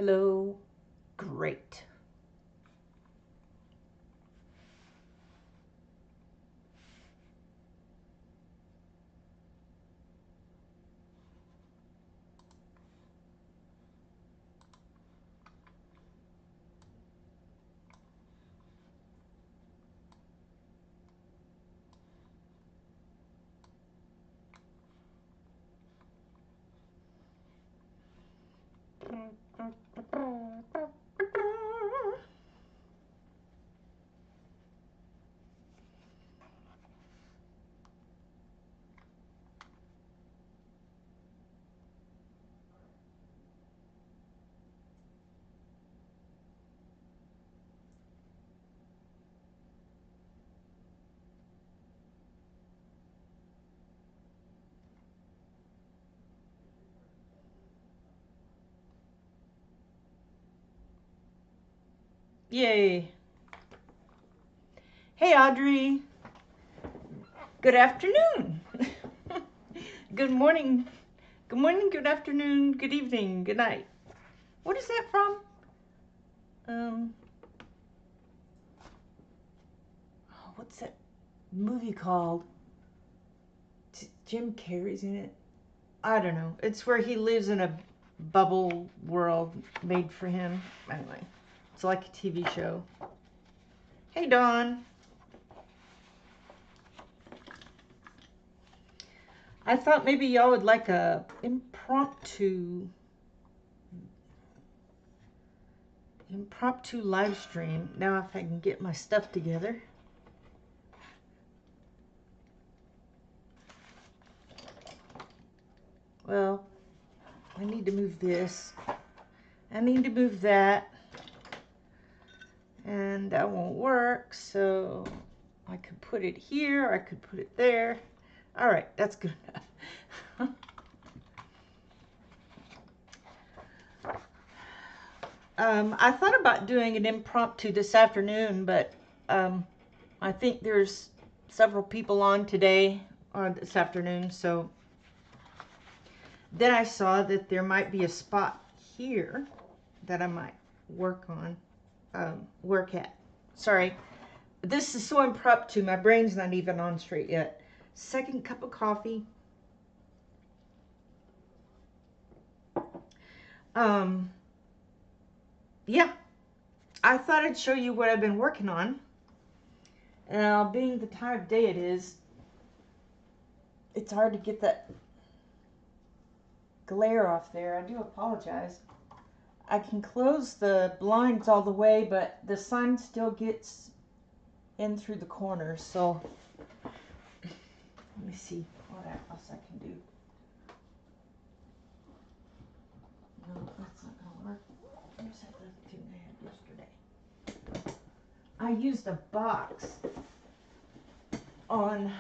Hello. Great. Yay. Hey, Audrey. Good afternoon. Good morning. Good morning, good afternoon, good evening, good night. What is that from? What's that movie called? Jim Carrey's in it. I don't know. It's where he lives in a bubble world made for him. Anyway, it's like a TV show. Hey, Dawn. I thought maybe y'all would like a impromptu live stream. Now if I can get my stuff together. Well, I need to move this. I need to move that. And that won't work, so I could put it here, I could put it there. All right, that's good enough. I thought about doing an impromptu this afternoon, but I think there's several people on today or this afternoon, so then I saw that there might be a spot here that I might work at. Sorry, this is so impromptu, my brain's not even on straight yet. Second cup of coffee. Yeah, I thought I'd show you what I've been working on. Being the time of day it is, it's hard to get that glare off there. I do apologize. I can close the blinds all the way, but the sun still gets in through the corners, so let me see what else I can do. No, that's not gonna work. Here's that little tune I had yesterday. I used a box on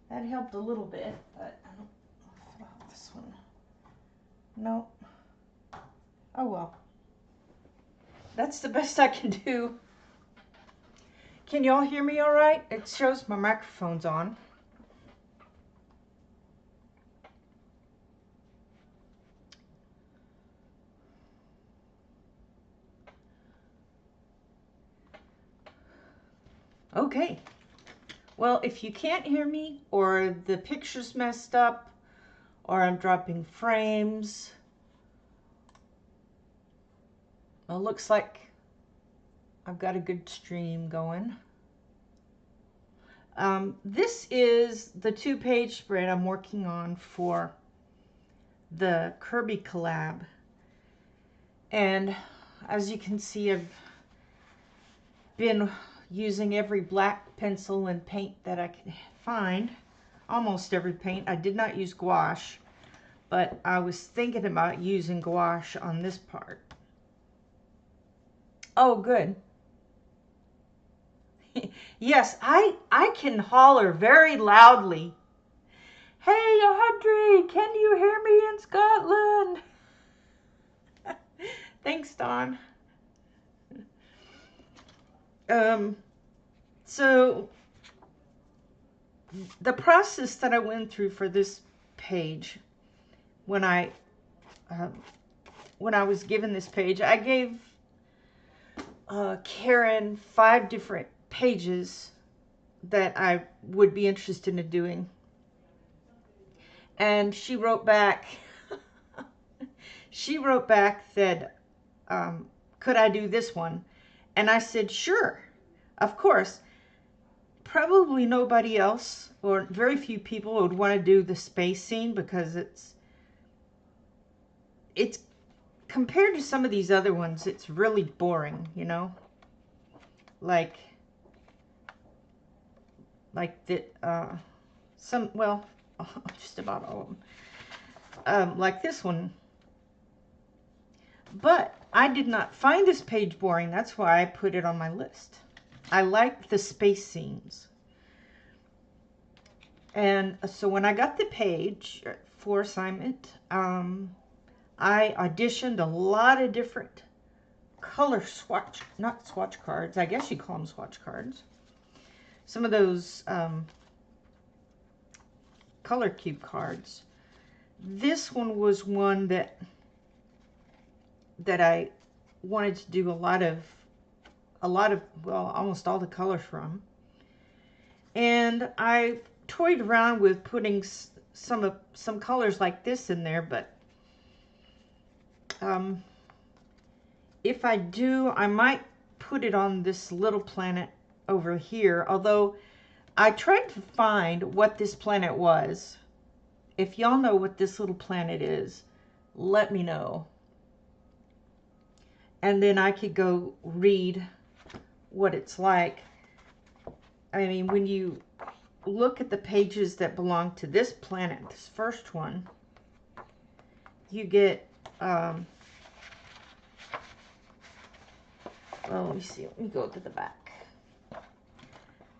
that helped a little bit, but I don't know about this one. Nope. Oh well. That's the best I can do. Can y'all hear me all right? It shows my microphone's on. Okay. Well, if you can't hear me, or the picture's messed up, or I'm dropping frames, well, looks like I've got a good stream going. This is the 2-page spread I'm working on for the Kirby collab. And as you can see, I've been using every black pencil and paint that I can find. Almost every paint. I did not use gouache, but I was thinking about using gouache on this part. Oh, good. Yes, I can holler very loudly. Hey, Audrey, can you hear me in Scotland? Thanks, Dawn. So the process that I went through for this page, when I was given this page, I gave Karen 5 different pages that I would be interested in doing. And she wrote back, that, could I do this one? And I said, sure, of course. Probably nobody else, or very few people, would want to do the space scene, because it's compared to some of these other ones, it's really boring, you know, like that, well, just about all of them, like this one. But I did not find this page boring. That's why I put it on my list. I like the space scenes. And so when I got the page for assignment, I auditioned a lot of different color not swatch cards, I guess you call them swatch cards. Some of those color cube cards. This one was one that I wanted to do a lot of, well, almost all the colors from. And I toyed around with putting some colors like this in there, but if I do, I might put it on this little planet over here, although I tried to find what this planet was. If y'all know what this little planet is, let me know. And then I could go read what it's like. I mean, when you look at the pages that belong to this planet, this first one, you get, well, let me see. Let me go to the back.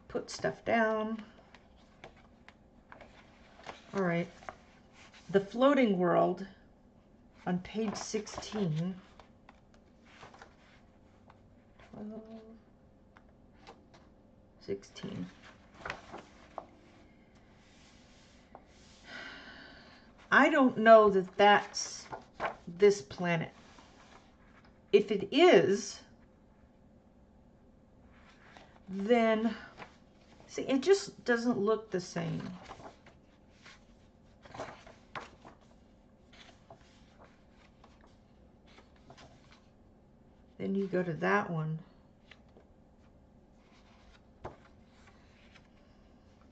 Put stuff down. All right. The Floating World on page 16. 12, 16. I don't know that that's this planet. If it is, then, see, it just doesn't look the same. Then you go to that one.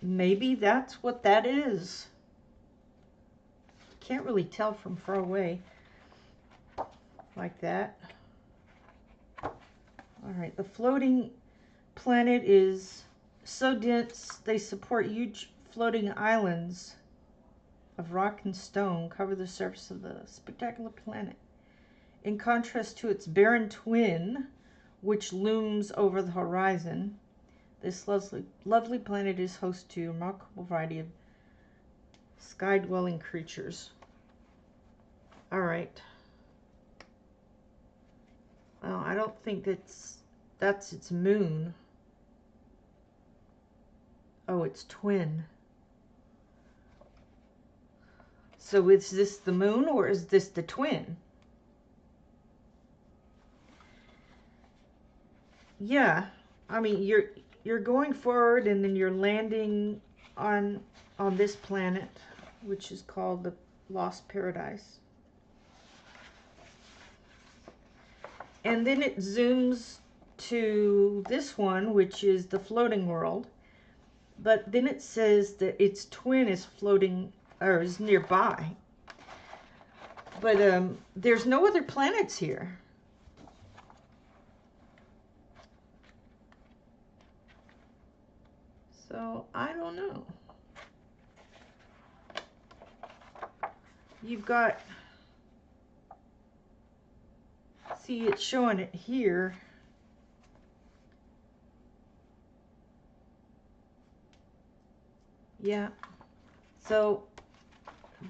Maybe that's what that is. Can't really tell from far away. Like that. Alright, the floating planet is so dense they support huge floating islands of rock and stone cover the surface of the spectacular planet. In contrast to its barren twin, which looms over the horizon, this lovely planet is host to a remarkable variety of sky-dwelling creatures. All right. Well, I don't think that's its moon. Oh, it's twin. So is this the moon or is this the twin? Yeah, I mean, you're going forward and then you're landing on this planet, which is called the Lost Paradise. And then it zooms to this one, which is the Floating World. But then it says that its twin is floating, or is nearby. But there's no other planets here. So, I don't know. You've got, see, it's showing it here. Yeah. So,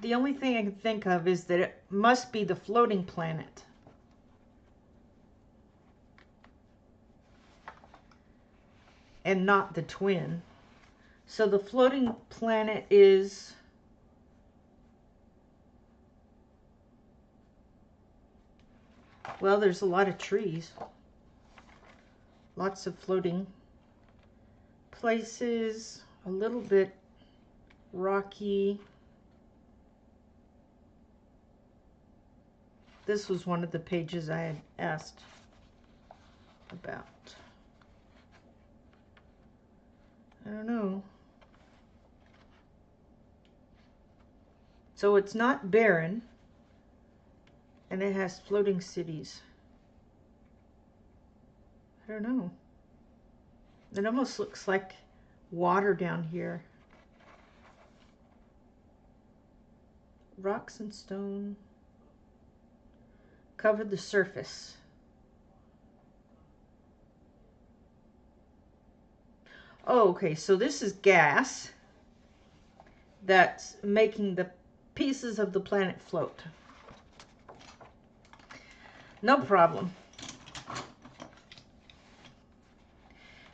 the only thing I can think of is that it must be the floating planet. and not the twin. So the floating planet is well, there's a lot of trees. Lots of floating places, a little bit rocky. This was one of the pages I had asked about. I don't know. So it's not barren, and it has floating cities. I don't know. It almost looks like water down here. Rocks and stone cover the surface. Oh, okay, so this is gas that's making the pieces of the planet float. No problem.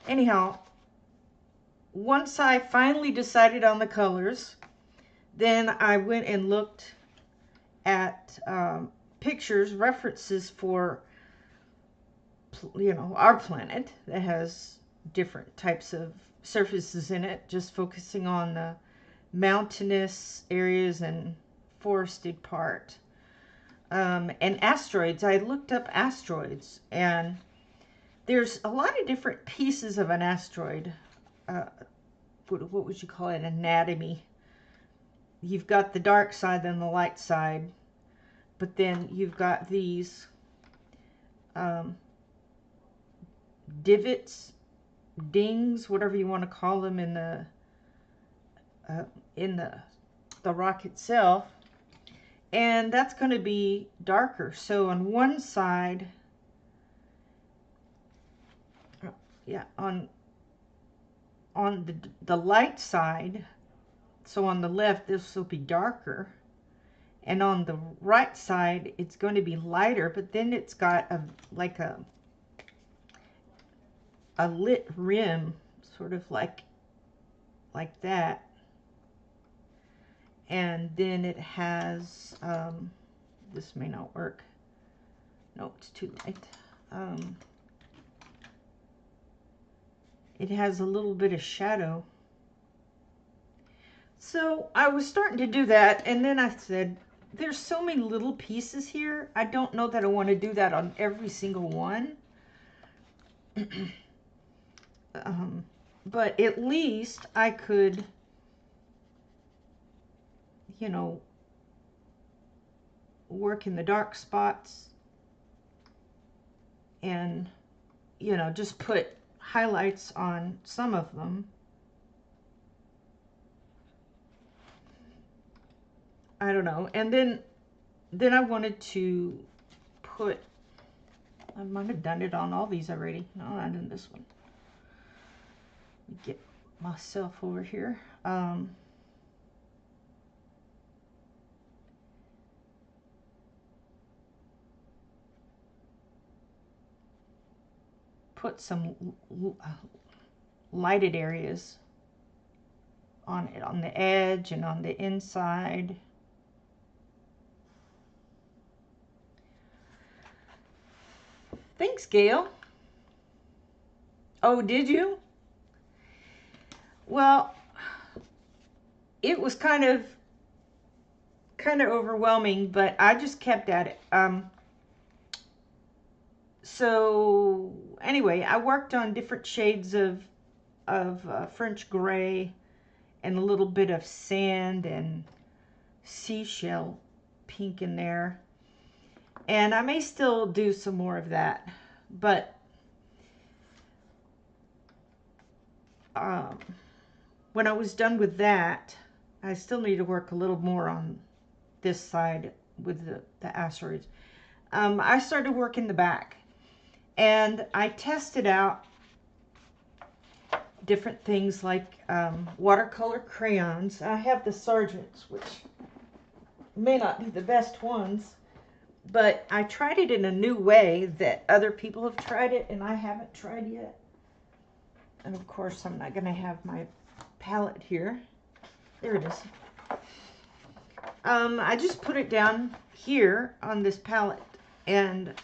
Anyhow, once I finally decided on the colors, then I went and looked at pictures, references for, our planet that has different types of surfaces in it, just focusing on the mountainous areas and forested part. And asteroids, I looked up asteroids, and there's a lot of different pieces of an asteroid. What would you call it? Anatomy. You've got the dark side and the light side, but then you've got these divots, dings, whatever you want to call them, in the rock itself, and that's going to be darker. So on one side, on the light side, so on the left this will be darker, and on the right side it's going to be lighter, but then it's got a lit rim, sort of like that. And then it has, this may not work. No, it's too light. It has a little bit of shadow. So I was starting to do that, and then I said, there's so many little pieces here. I don't know that I want to do that on every single one. But at least I could, work in the dark spots and, just put highlights on some of them. I don't know. And then I wanted to put, I might have done it on all these already. No, not in this one. Get myself over here. Put some lighted areas on it, on the edge and on the inside. Thanks, Gail. Oh, did you? Well, it was kind of overwhelming, but I just kept at it. So anyway, I worked on different shades of French gray and a little bit of sand and seashell pink in there. And I may still do some more of that, but when I was done with that, I still need to work a little more on this side with the asteroids. I started working the back, and I tested out different things like watercolor crayons. I have the Sargents, which may not be the best ones, but I tried it in a new way that other people have tried it and I haven't tried yet. And of course, I'm not going to have my palette here. There it is. I just put it down here on this palette, and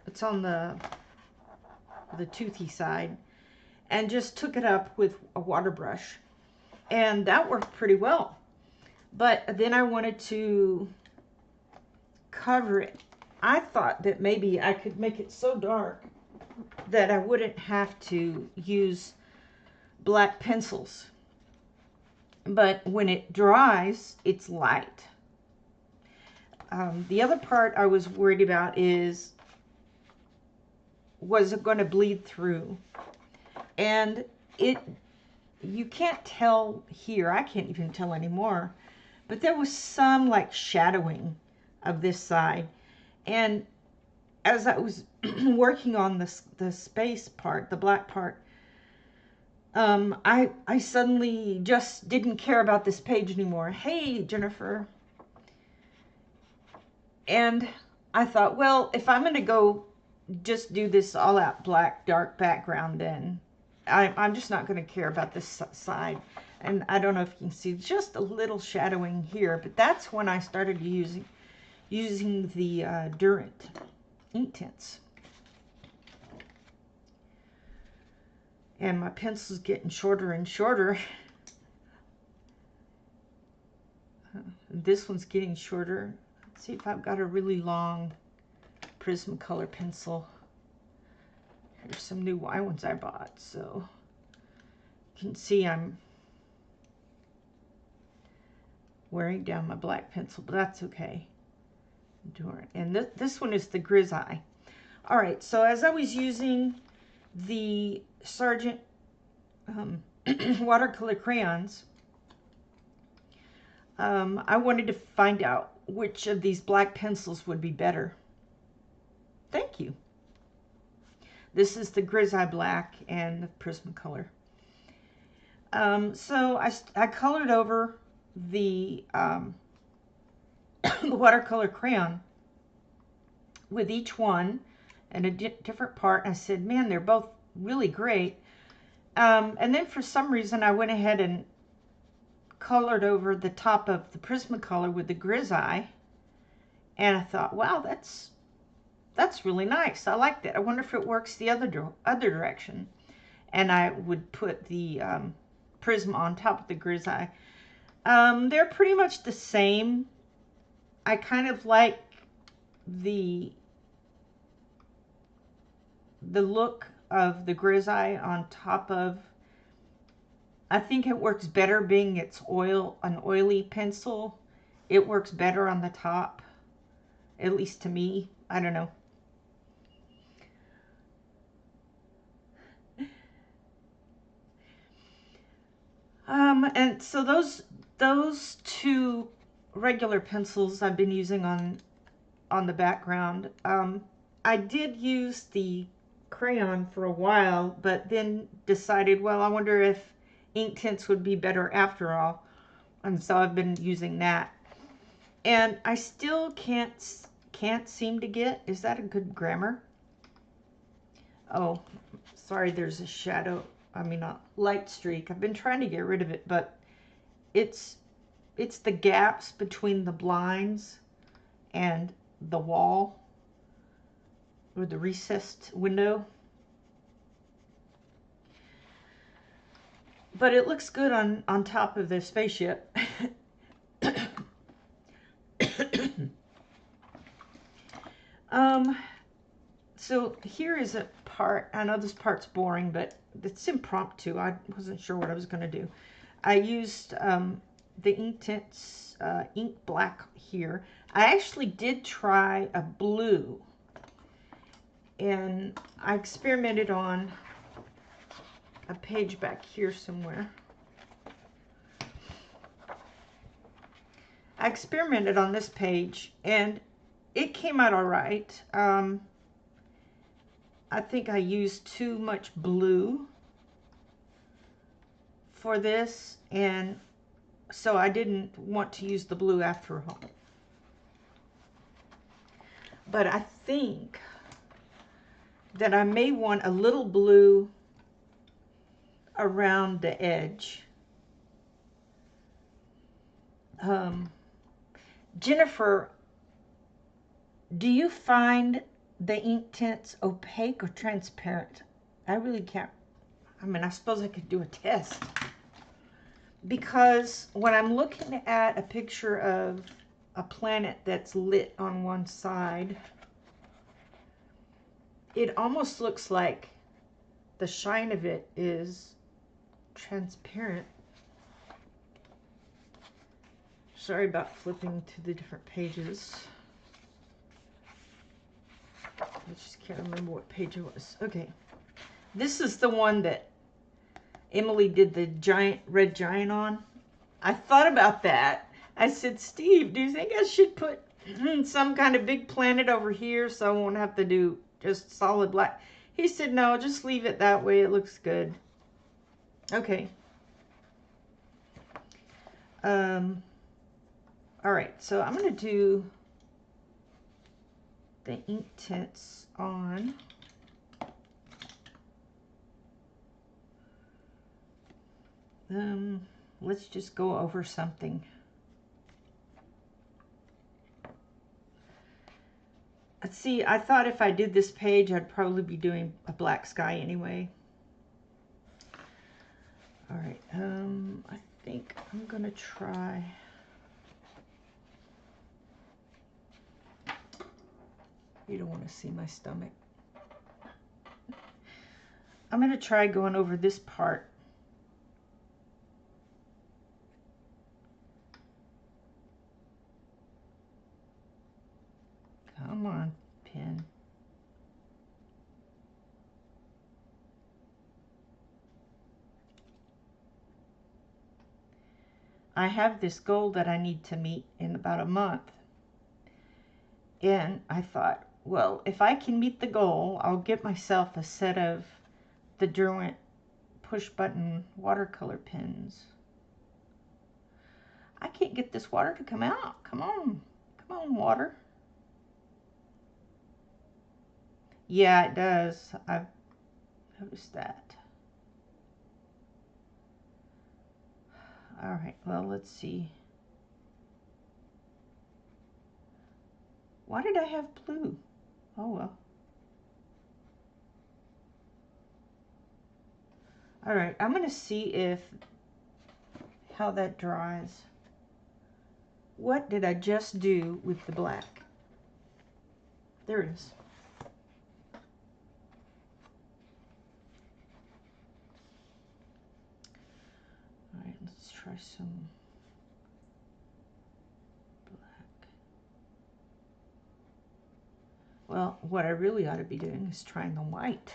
it's on the toothy side, and just took it up with a water brush, and that worked pretty well. But then I wanted to cover it. I thought that maybe I could make it so dark that I wouldn't have to use black pencils. But when it dries, it's light. The other part I was worried about was it going to bleed through? And you can't tell here, I can't even tell anymore, but there was some like shadowing of this side. And as I was working on the space part, the black part, I suddenly just didn't care about this page anymore. Hey, Jennifer. And I thought, well, if I'm going to go just do this all out black, dark background, then I'm just not going to care about this side. And I don't know if you can see just a little shadowing here, but that's when I started using the Durant ink tints. And my pencil's getting shorter and shorter. This one's getting shorter. Let's see if I've got a really long Prismacolor pencil. Here's some new white ones I bought, so you can see I'm wearing down my black pencil, but that's okay. And this one is the Grizzly. All right, so as I was using the Sargent watercolor crayons, I wanted to find out which of these black pencils would be better. Thank you. This is the Grizzly Black and the Prismacolor. So I colored over the watercolor crayon with each one and a different part. I said, man, they're both really great. And then for some reason I went ahead and colored over the top of the Prismacolor with the Grizzly, and I thought, wow, that's really nice. I like that. I wonder if it works the other direction. And I would put the Prism on top of the Grizzly. They're pretty much the same. I kind of like the look of the Grizzly on top of. I think it works better being it's an oily pencil. It works better on the top, at least to me. I don't know. And so those two regular pencils I've been using on the background. I did use the crayon for a while, but then decided, well, I wonder if ink tints would be better after all. And so I've been using that. And I still can't seem to get, is that a good grammar? Oh, sorry, there's a shadow. I mean, a light streak. I've been trying to get rid of it, but it's the gaps between the blinds and the wall, or the recessed window. But it looks good on top of the spaceship. So here is a part. I know this part's boring, but it's impromptu. I wasn't sure what I was going to do. I used the ink tints, ink black here. I actually did try a blue, and I experimented on a page back here somewhere. I experimented on this page, and it came out all right. I think I used too much blue for this, and so I didn't want to use the blue after all. But I think that I may want a little blue around the edge. Jennifer, do you find the ink tints opaque or transparent? I really can't. I mean, I suppose I could do a test. Because when I'm looking at a picture of a planet that's lit on one side, it almost looks like the shine of it is transparent. Sorry about flipping to the different pages. I just can't remember what page it was. Okay. This is the one that Emily did the giant red giant on. I thought about that. I said, Steve, do you think I should put some kind of big planet over here so I won't have to do just solid black? He said, no, just leave it that way. It looks good. Okay. All right, so I'm going to do the ink tints on. Let's just go over something. Let's see, I thought if I did this page, I'd probably be doing a black sky anyway. All right, I think I'm gonna try. You don't want to see my stomach. I'm gonna try going over this part. Come on, pen. I have this goal that I need to meet in about a month. And I thought, well, if I can meet the goal, I'll get myself a set of the Derwent push button watercolor pens. I can't get this water to come out. Come on. Come on, water. Yeah, it does. I've noticed that. All right, well, let's see. Why did I have blue? Oh, well. All right, I'm going to see how that dries. What did I just do with the black? There it is. All right, let's try some black. Well, what I really ought to be doing is trying the white.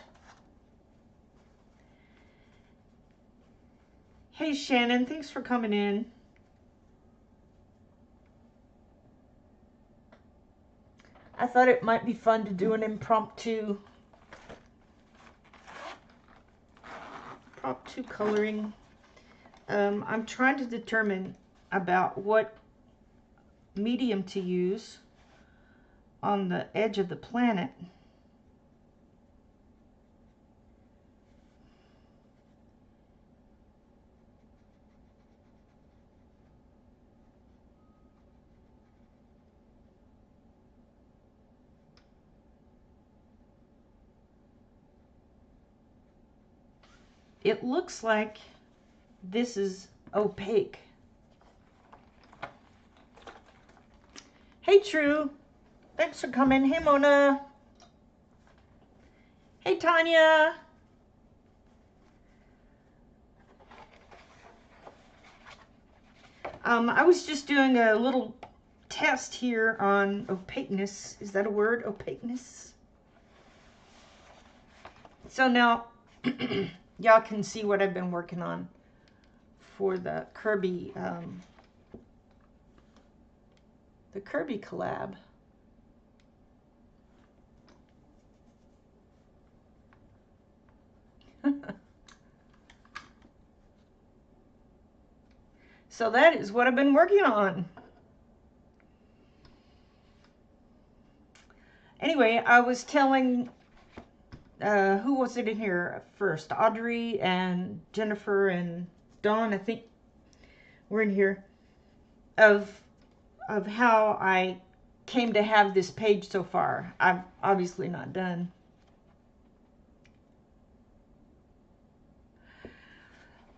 Hey, Shannon, thanks for coming in. I thought it might be fun to do an impromptu coloring. I'm trying to determine about what medium to use on the edge of the planet. It looks like this is opaque. Hey, True. Thanks for coming. Hey, Mona. Hey, Tanya. I was just doing a little test here on opaqueness. Is that a word? Opaqueness? So now y'all can see what I've been working on for the Kerby collab. So that is what I've been working on. Anyway, I was telling who was it in here first? Audrey and Jennifer and Dawn, I think, were in here, of how I came to have this page so far. I'm obviously not done.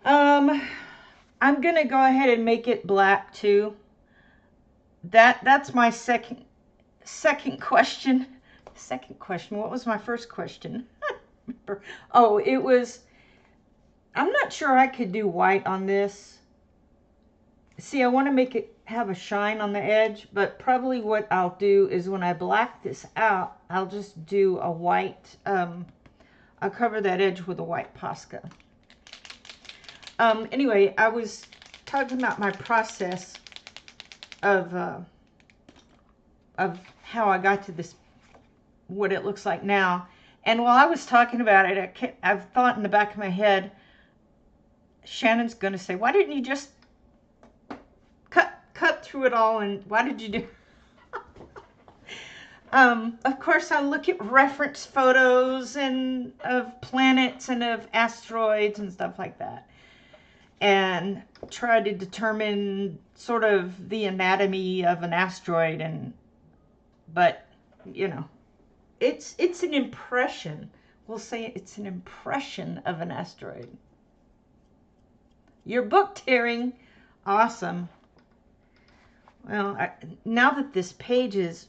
I'm gonna go ahead and make it black too. That's my second question. Second question. What was my first question? Oh, it was, I'm not sure I could do white on this. See, I want to make it have a shine on the edge, but probably what I'll do is when I black this out, I'll just do a white, I'll cover that edge with a white Posca. Anyway, I was talking about my process of how I got to this, what it looks like now. And while I was talking about it, I've thought in the back of my head, Shannon's going to say, why didn't you just cut through it all, and why did you do? Of course, I look at reference photos and of planets and of asteroids and stuff like that, and try to determine sort of the anatomy of an asteroid. But you know, it's an impression. We'll say it's an impression of an asteroid. Your book tearing, awesome. Well, now that this page is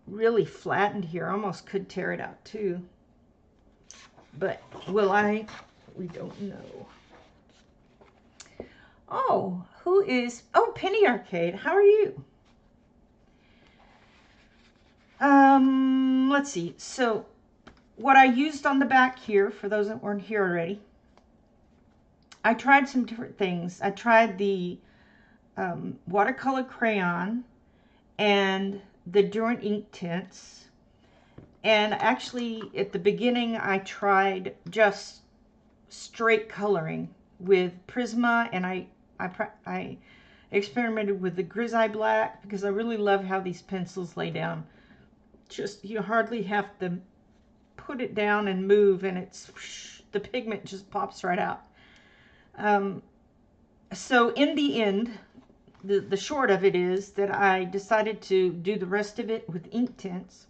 really flattened here, I almost could tear it out too. But will I? We don't know. Oh, who is? Oh, Penny Arcade. How are you? Let's see. So, what I used on the back here, for those that weren't here already, I tried some different things. I tried the watercolor crayon and the Durant ink tints, and actually at the beginning I tried just straight coloring with Prisma, and I experimented with the Grisaille Black because I really love how these pencils lay down. Just, you hardly have to put it down and move, and it's, the pigment just pops right out. So in the end, the short of it is that I decided to do the rest of it with ink tints,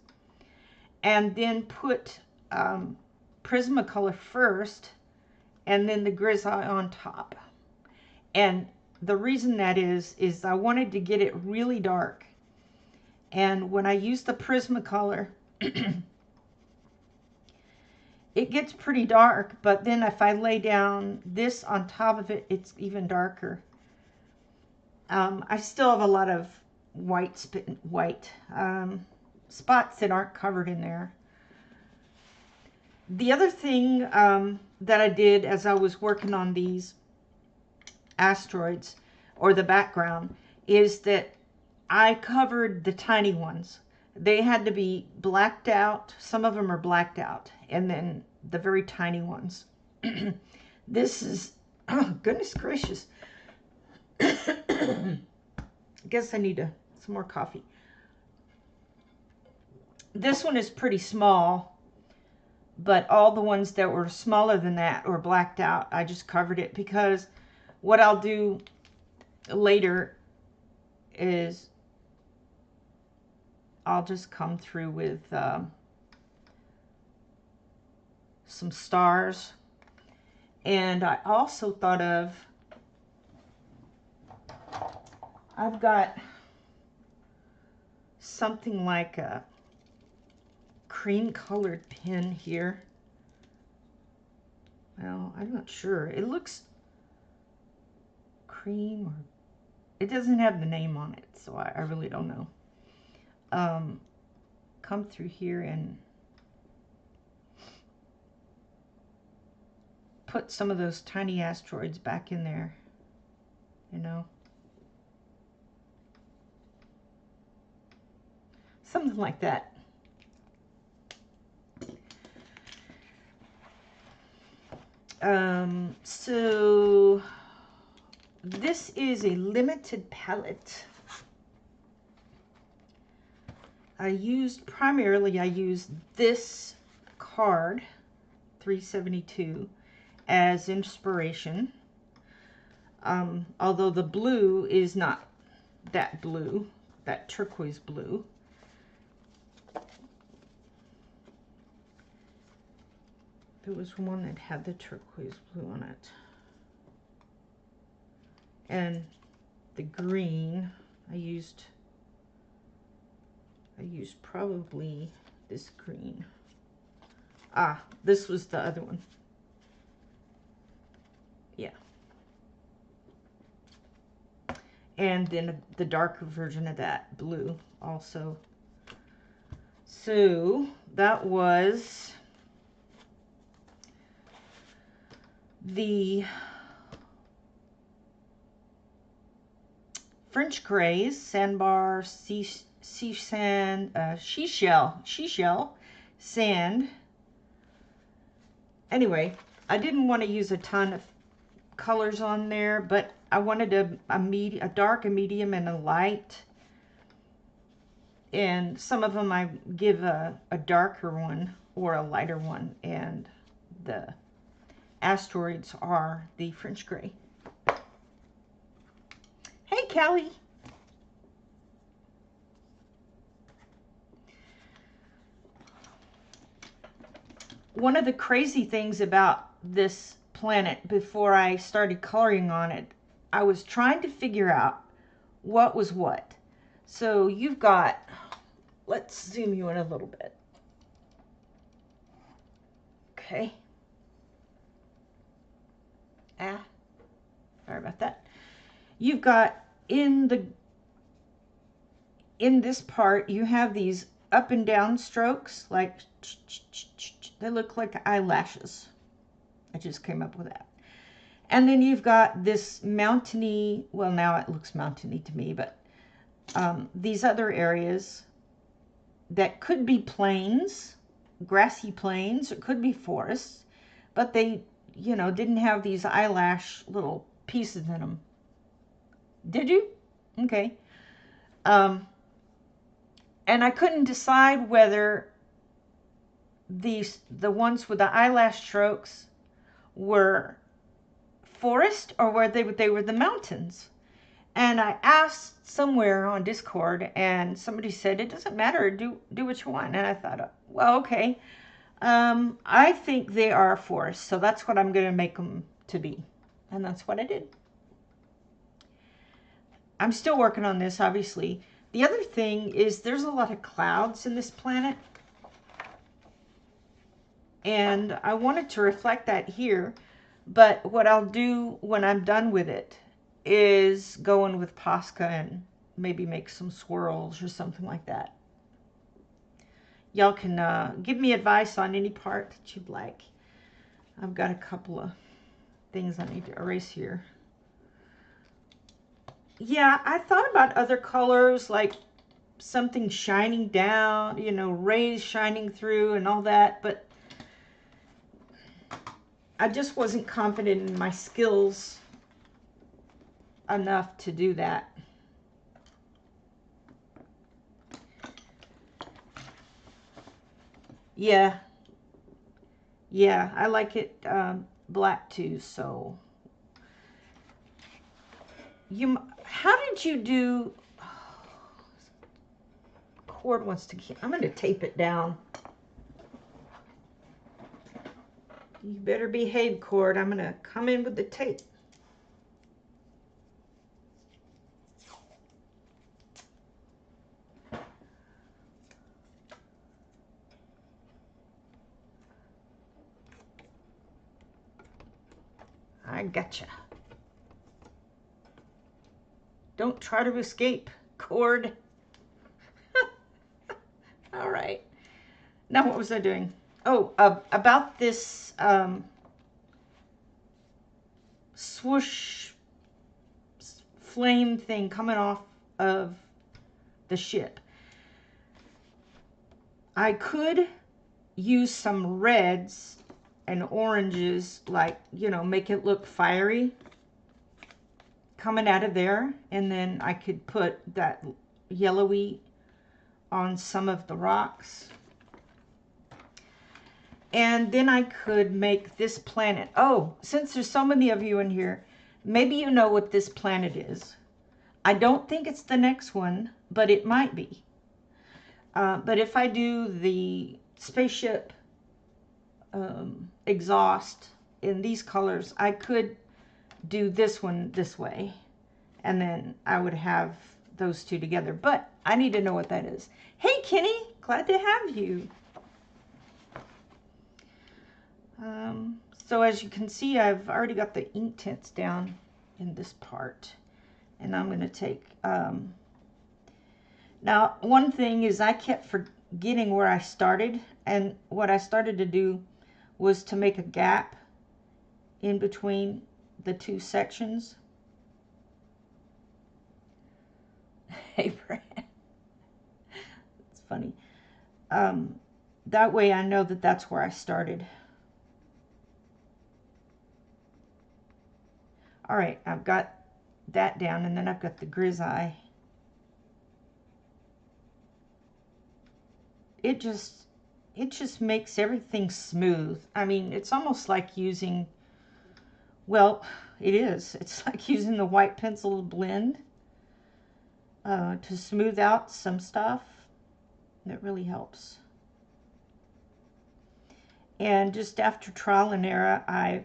and then put Prismacolor first, and then the Grisaille on top. And the reason that is I wanted to get it really dark. And when I use the Prismacolor, it gets pretty dark, but then if I lay down this on top of it, it's even darker. I still have a lot of white spots that aren't covered in there. The other thing that I did as I was working on these asteroids, or the background, is that I covered the tiny ones. They had to be blacked out. Some of them are blacked out. And then the very tiny ones. This is, oh, goodness gracious. I guess I need some more coffee. This one is pretty small, but all the ones that were smaller than that or blacked out, I just covered it, because what I'll do later is I'll just come through with some stars. And I also thought of, I've got something like a cream colored pen here. Well, I'm not sure. It looks cream, or it doesn't have the name on it, so I really don't know. Come through here and put some of those tiny asteroids back in there, you know. Something like that. So this is a limited palette. I used this card 372 as inspiration. Although the blue is not that blue, that turquoise blue. There was one that had the turquoise blue on it. And the green, I used probably this green. Ah, this was the other one. Yeah. And then the darker version of that blue also. So that was the French Grays, Sandbar, sea sand, seashell sand. Anyway, I didn't want to use a ton of colors on there, but I wanted a dark, a medium, and a light. And some of them I give a darker one or a lighter one, and the asteroids are the French Gray. Hey, Callie. One of the crazy things about this planet before I started coloring on it, I was trying to figure out what was what. So you've got, let's zoom you in a little bit. Okay. Sorry about that. You've got in this part, you have these up and down strokes, like they look like eyelashes. I just came up with that. And then you've got this mountainy, well, now it looks mountainy to me, but these other areas that could be plains, grassy plains, it could be forests, but they, you know, didn't have these eyelash little pieces in them. Did you? Okay. And I couldn't decide whether the ones with the eyelash strokes were forest or whether they were the mountains. And I asked somewhere on Discord, and somebody said, it doesn't matter, do what you want. And I thought, well, okay. I think they are forests, so that's what I'm going to make them to be. And that's what I did. I'm still working on this, obviously. The other thing is there's a lot of clouds in this planet. And I wanted to reflect that here. But what I'll do when I'm done with it is go in with Posca and maybe make some swirls or something like that. Y'all can give me advice on any part that you'd like. I've got a couple of things I need to erase here. Yeah, I thought about other colors, like something shining down, you know, rays shining through and all that, but I just wasn't confident in my skills enough to do that. Yeah, I like it black too, so how did you do? Cord wants to keep. I'm going to tape it down. You better behave, cord. I'm going to come in with the tape. I gotcha. Don't try to escape, cord. All right. Now what was I doing? Oh, about this swoosh flame thing coming off of the ship. I could use some reds and oranges, like, you know, make it look fiery coming out of there, and then I could put that yellowy on some of the rocks. And then I could make this planet. Oh, since there's so many of you in here, maybe you know what this planet is. I don't think it's the next one, but it might be. But if I do the spaceship exhaust in these colors, I could do this one this way. And then I would have those two together. But I need to know what that is. Hey, Kenny, glad to have you. So as you can see, I've already got the ink tints down in this part. And I'm going to take... now, one thing is I kept forgetting where I started. And what I started to do was to make a gap in between the two sections. Hey, Brad. It's funny. That way I know that that's where I started. All right, I've got that down, and then I've got the grisaille. It just makes everything smooth. I mean, it's almost like using, well, it is. It's like using the white pencil to blend to smooth out some stuff. That really helps. And just after trial and error, I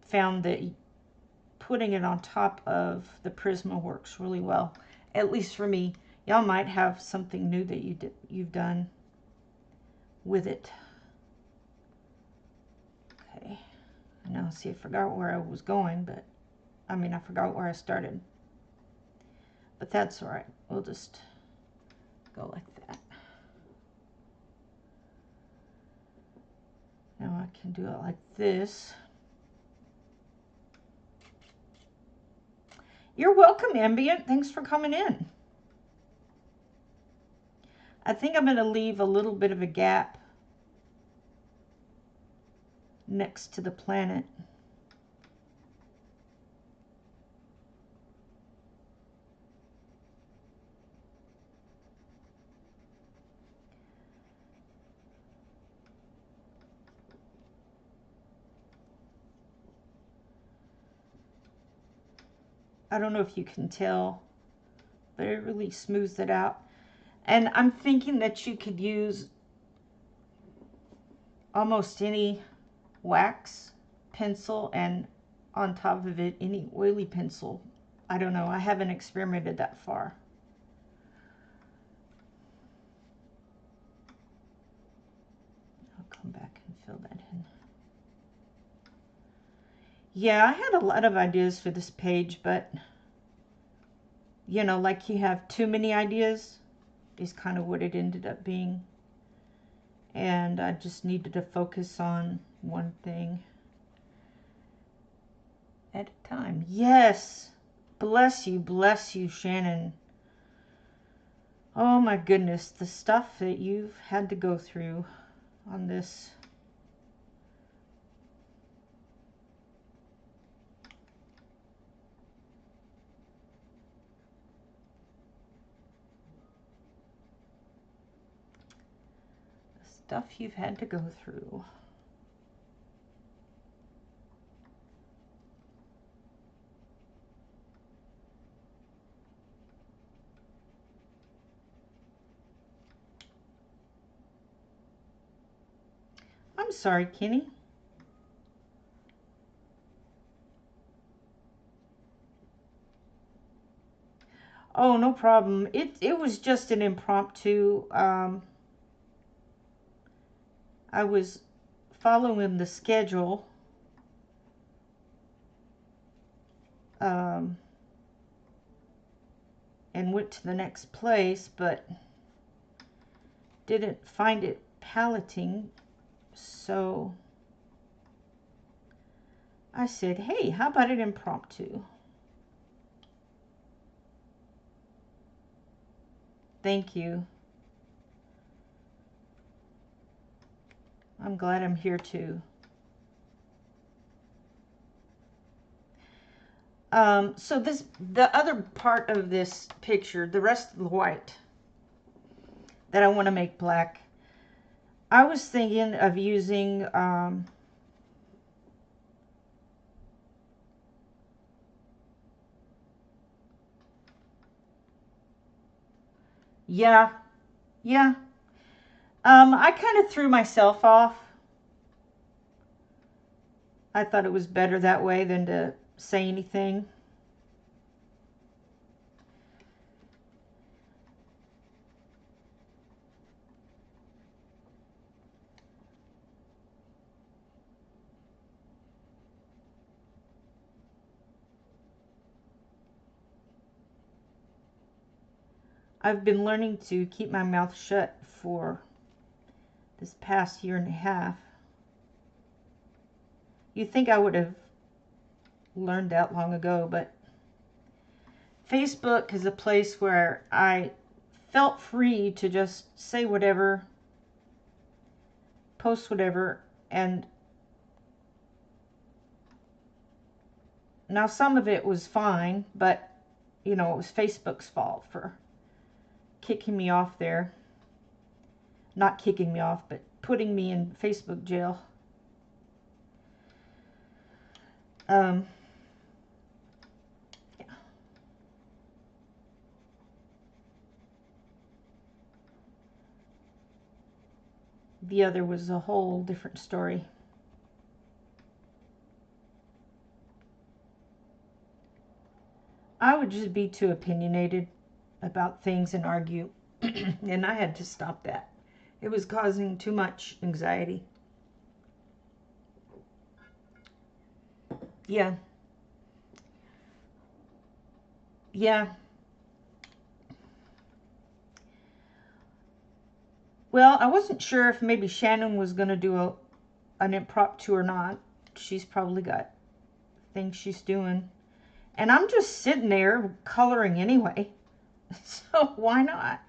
found that putting it on top of the Prisma works really well, at least for me. Y'all might have something new that you've done with it. Okay, now see, I forgot where I was going, but I mean, I forgot where I started, but that's all right. We'll just go like that. Now I can do it like this. You're welcome, Ambient. Thanks for coming in. I think I'm going to leave a little bit of a gap next to the planet. I don't know if you can tell, but it really smooths it out. And I'm thinking that you could use almost any wax pencil and on top of it any oily pencil. I don't know. I haven't experimented that far. I'll come back and fill that in. Yeah, I had a lot of ideas for this page, but you know, like you have too many ideas is kind of what it ended up being. And I just needed to focus on one thing at a time. Yes, bless you, Shannon. Oh my goodness, the stuff that you've had to go through on this. The stuff you've had to go through. I'm sorry, Kenny. Oh, no problem. It was just an impromptu. I was following the schedule. And went to the next place, but didn't find it paletting. So I said, hey, how about an impromptu? Thank you. I'm glad I'm here too. So the other part of this picture, the rest of the white, that I want to make black. I was thinking of using yeah, yeah. I kind of threw myself off. I thought it was better that way than to say anything. I've been learning to keep my mouth shut for this past year and a half. You'd think I would have learned that long ago, but Facebook is a place where I felt free to just say whatever, post whatever, and now some of it was fine, but you know, it was Facebook's fault for kicking me off there. Not kicking me off, but putting me in Facebook jail. Yeah. The other was a whole different story. I would just be too opinionated about things and argue, and I had to stop that. It was causing too much anxiety. Yeah. Yeah. Well, I wasn't sure if maybe Shannon was going to do an impromptu or not. She's probably got things she's doing. And I'm just sitting there coloring anyway. So why not?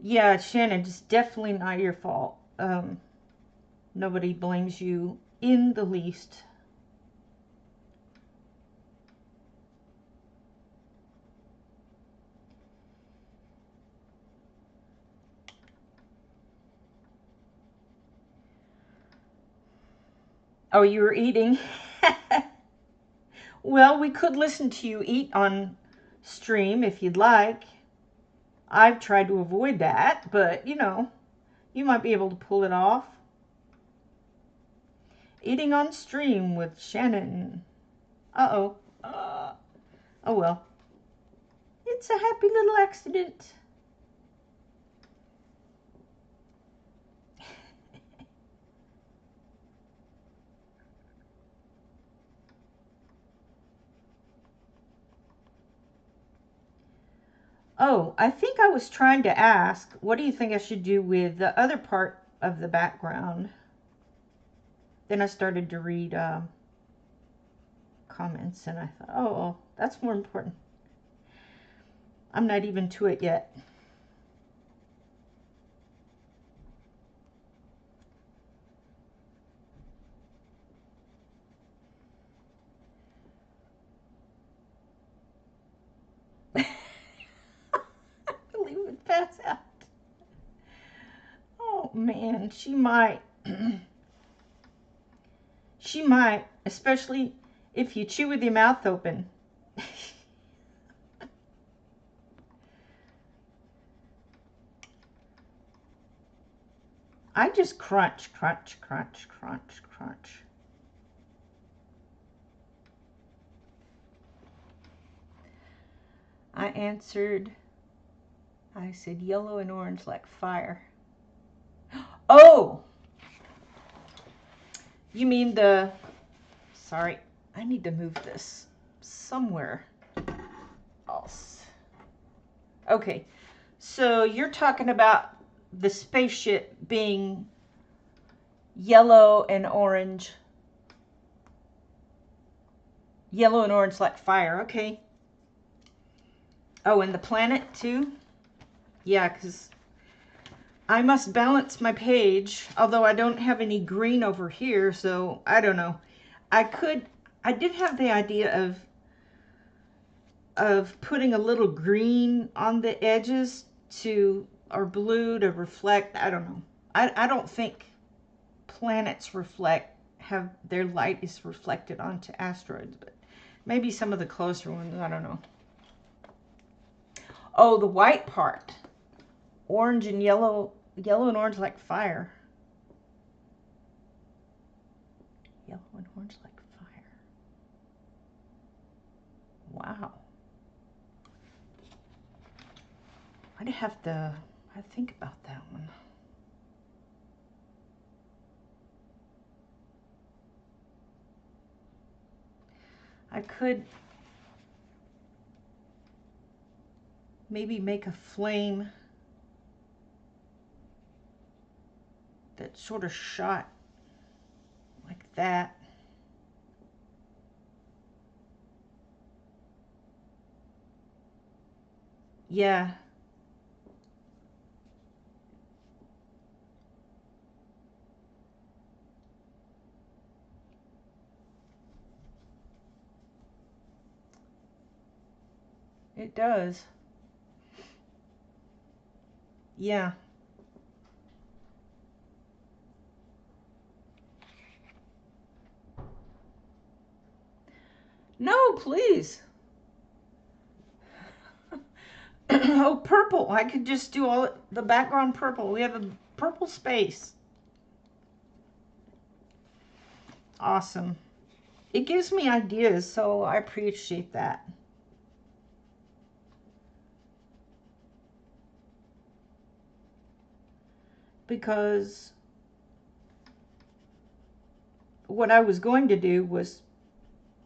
Yeah, Shannon, it's definitely not your fault. Nobody blames you in the least. Oh, you were eating? Well, we could listen to you eat on stream if you'd like. I've tried to avoid that, but you know, you might be able to pull it off. Eating on stream with Shannon. Uh-oh. Oh well. It's a happy little accident. Oh, I think I was trying to ask, what do you think I should do with the other part of the background? Then I started to read comments and I thought, oh, that's more important. I'm not even to it yet. Believe it would pass out. Oh man, she might. She might, especially if you chew with your mouth open. I just crunch, crunch, crunch, crunch, crunch. I answered, I said yellow and orange like fire. Oh! You mean the, sorry, I need to move this somewhere else. Okay, so you're talking about the spaceship being yellow and orange. Yellow and orange like fire, okay. Oh, and the planet too? Yeah, because I must balance my page, although I don't have any green over here, so I don't know. I did have the idea of of putting a little green on the edges to, or blue to reflect. I don't know. I don't think planets have their light is reflected onto asteroids, but maybe some of the closer ones, I don't know. Oh, the white part. Orange and yellow, yellow and orange like fire. Yellow and orange like fire. Wow. I'd have to think about that one. I could maybe make a flame that sort of shot like that. Yeah. It does. Yeah. No, please. Oh, purple. I could just do all the background purple. We have a purple space. Awesome. It gives me ideas, so I appreciate that. Because what I was going to do was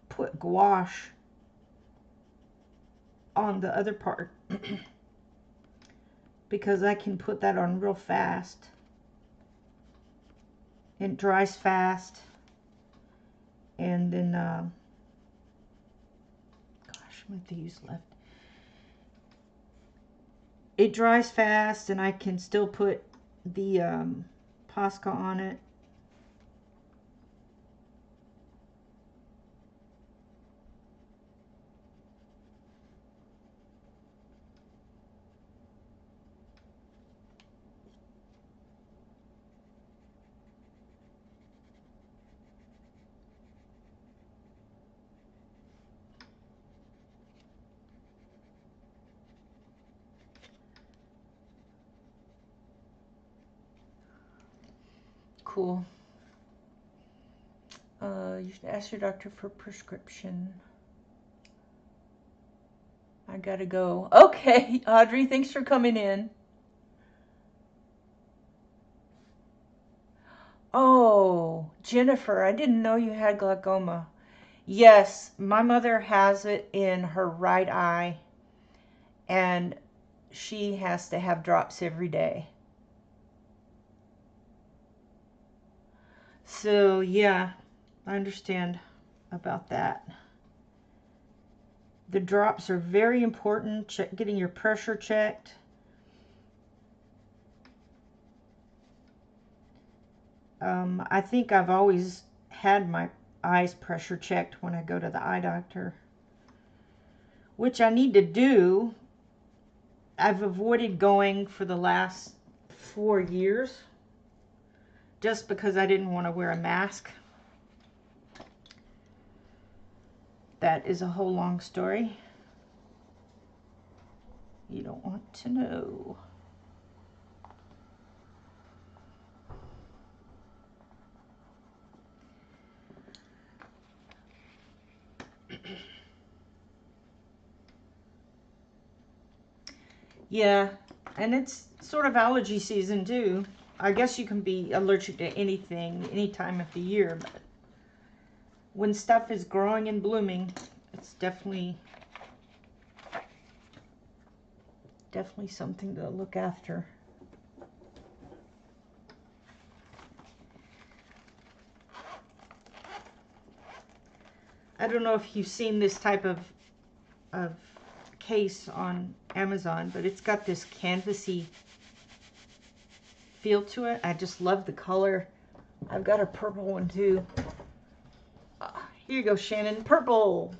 put gouache on the other part because I can put that on real fast. It dries fast. And then, gosh, how many things left? It dries fast, and I can still put the Posca on it. Cool. You should ask your doctor for a prescription. I gotta go. Okay, Audrey, thanks for coming in. Oh, Jennifer, I didn't know you had glaucoma. Yes, my mother has it in her right eye, and she has to have drops every day. So, yeah, I understand about that. The drops are very important. Getting your pressure checked. I think I've always had my eyes pressure checked when I go to the eye doctor, which I need to do. I've avoided going for the last 4 years just because I didn't want to wear a mask. That is a whole long story. You don't want to know. Yeah, and it's sort of allergy season too. I guess you can be allergic to anything any time of the year, but when stuff is growing and blooming, it's definitely something to look after. I don't know if you've seen this type of case on Amazon, but it's got this canvasy feel to it. I just love the color. I've got a purple one too. Here you go, Shannon. Purple.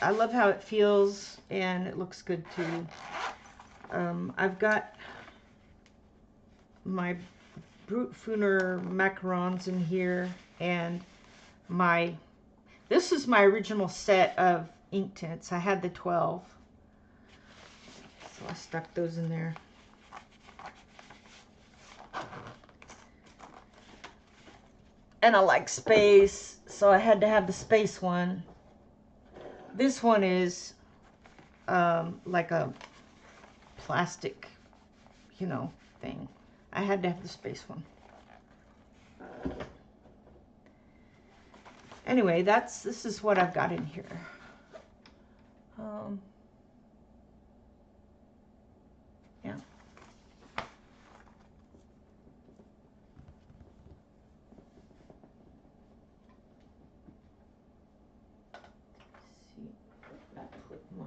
I love how it feels, and it looks good too. I've got my Brutfuner macarons in here, and this is my original set of ink tints. I had the 12, so I stuck those in there. And I like space, so I had to have the space one. This one is like a plastic, you know, thing. I had to have the space one. Anyway, this is what I've got in here. Yeah. See, I put my.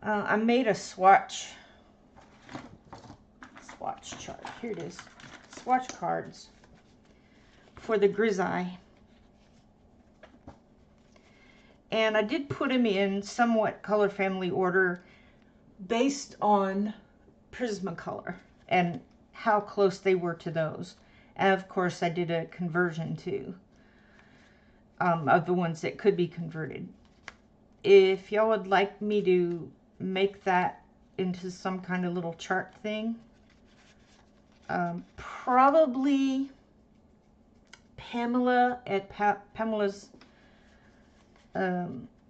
I made a swatch chart. Here it is. Swatch cards for the Grisaille. And I did put them in somewhat color family order based on Prismacolor and how close they were to those. And of course I did a conversion too, of the ones that could be converted. If y'all would like me to make that into some kind of little chart thing, probably Pamela at Pamela's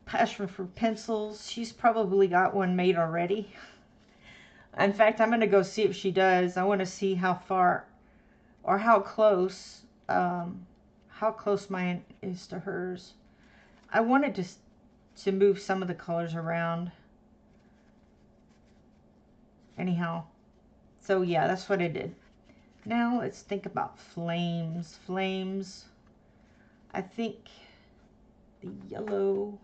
Passion for Pencils, she's probably got one made already. In fact, I'm going to go see if she does. I want to see how far or how close mine is to hers. I wanted to move some of the colors around. Anyhow, so yeah, that's what I did. Now let's think about flames. Flames, I think the yellow.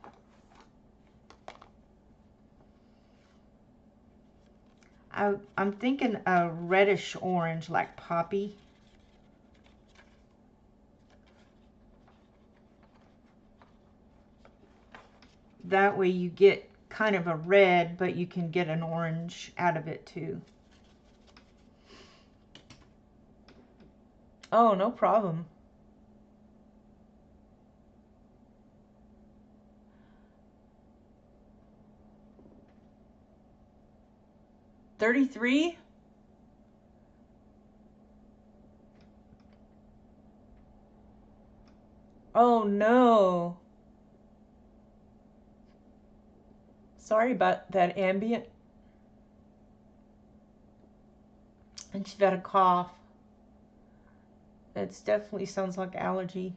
I'm thinking a reddish orange like poppy. That way you get kind of a red, but you can get an orange out of it too. Oh, no problem. $33? Oh no. Sorry about that, ambient. And she's got a cough. It definitely sounds like allergy.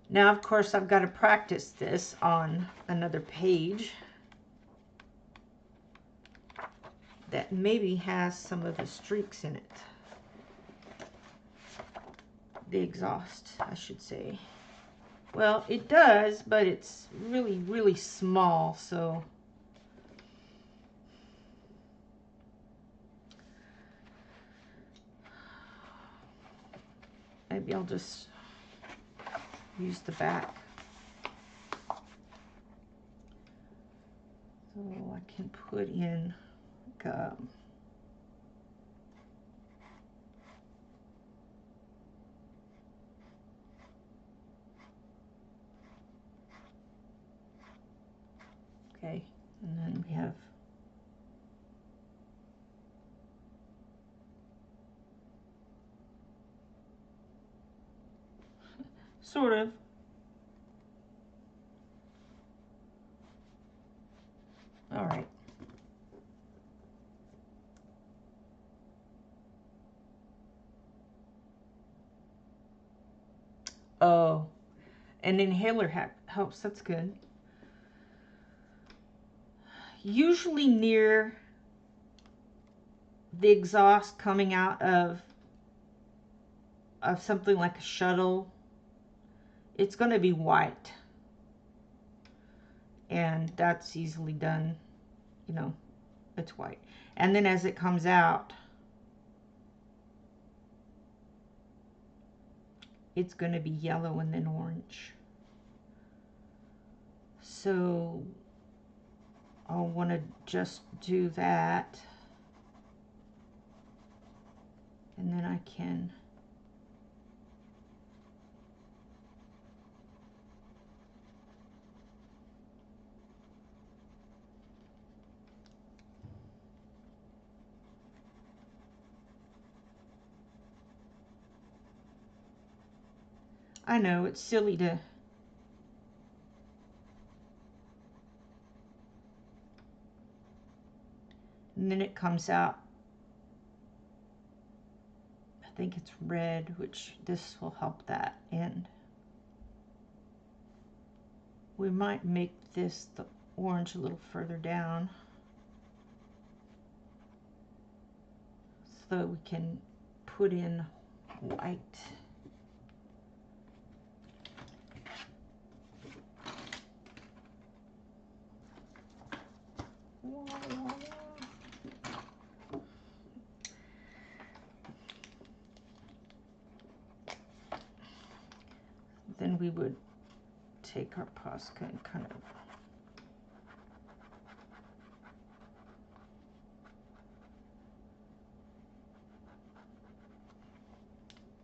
Now, of course, I've got to practice this on another page that maybe has some of the streaks in it. The exhaust, I should say. Well, it does, but it's really, really small, so maybe I'll just use the back. So I can put in like okay, and then we have sort of. All right. Oh, an inhaler helps. That's good. Usually near the exhaust coming out of something like a shuttle it's going to be white. And that's easily done, you know, it's white. And then as it comes out, it's going to be yellow and then orange. So I'll want to just do that. And then I can I know it's silly to and then it comes out, I think it's red, which this will help that. And we might make this the orange a little further down so we can put in white. Then we would take our Posca and kind of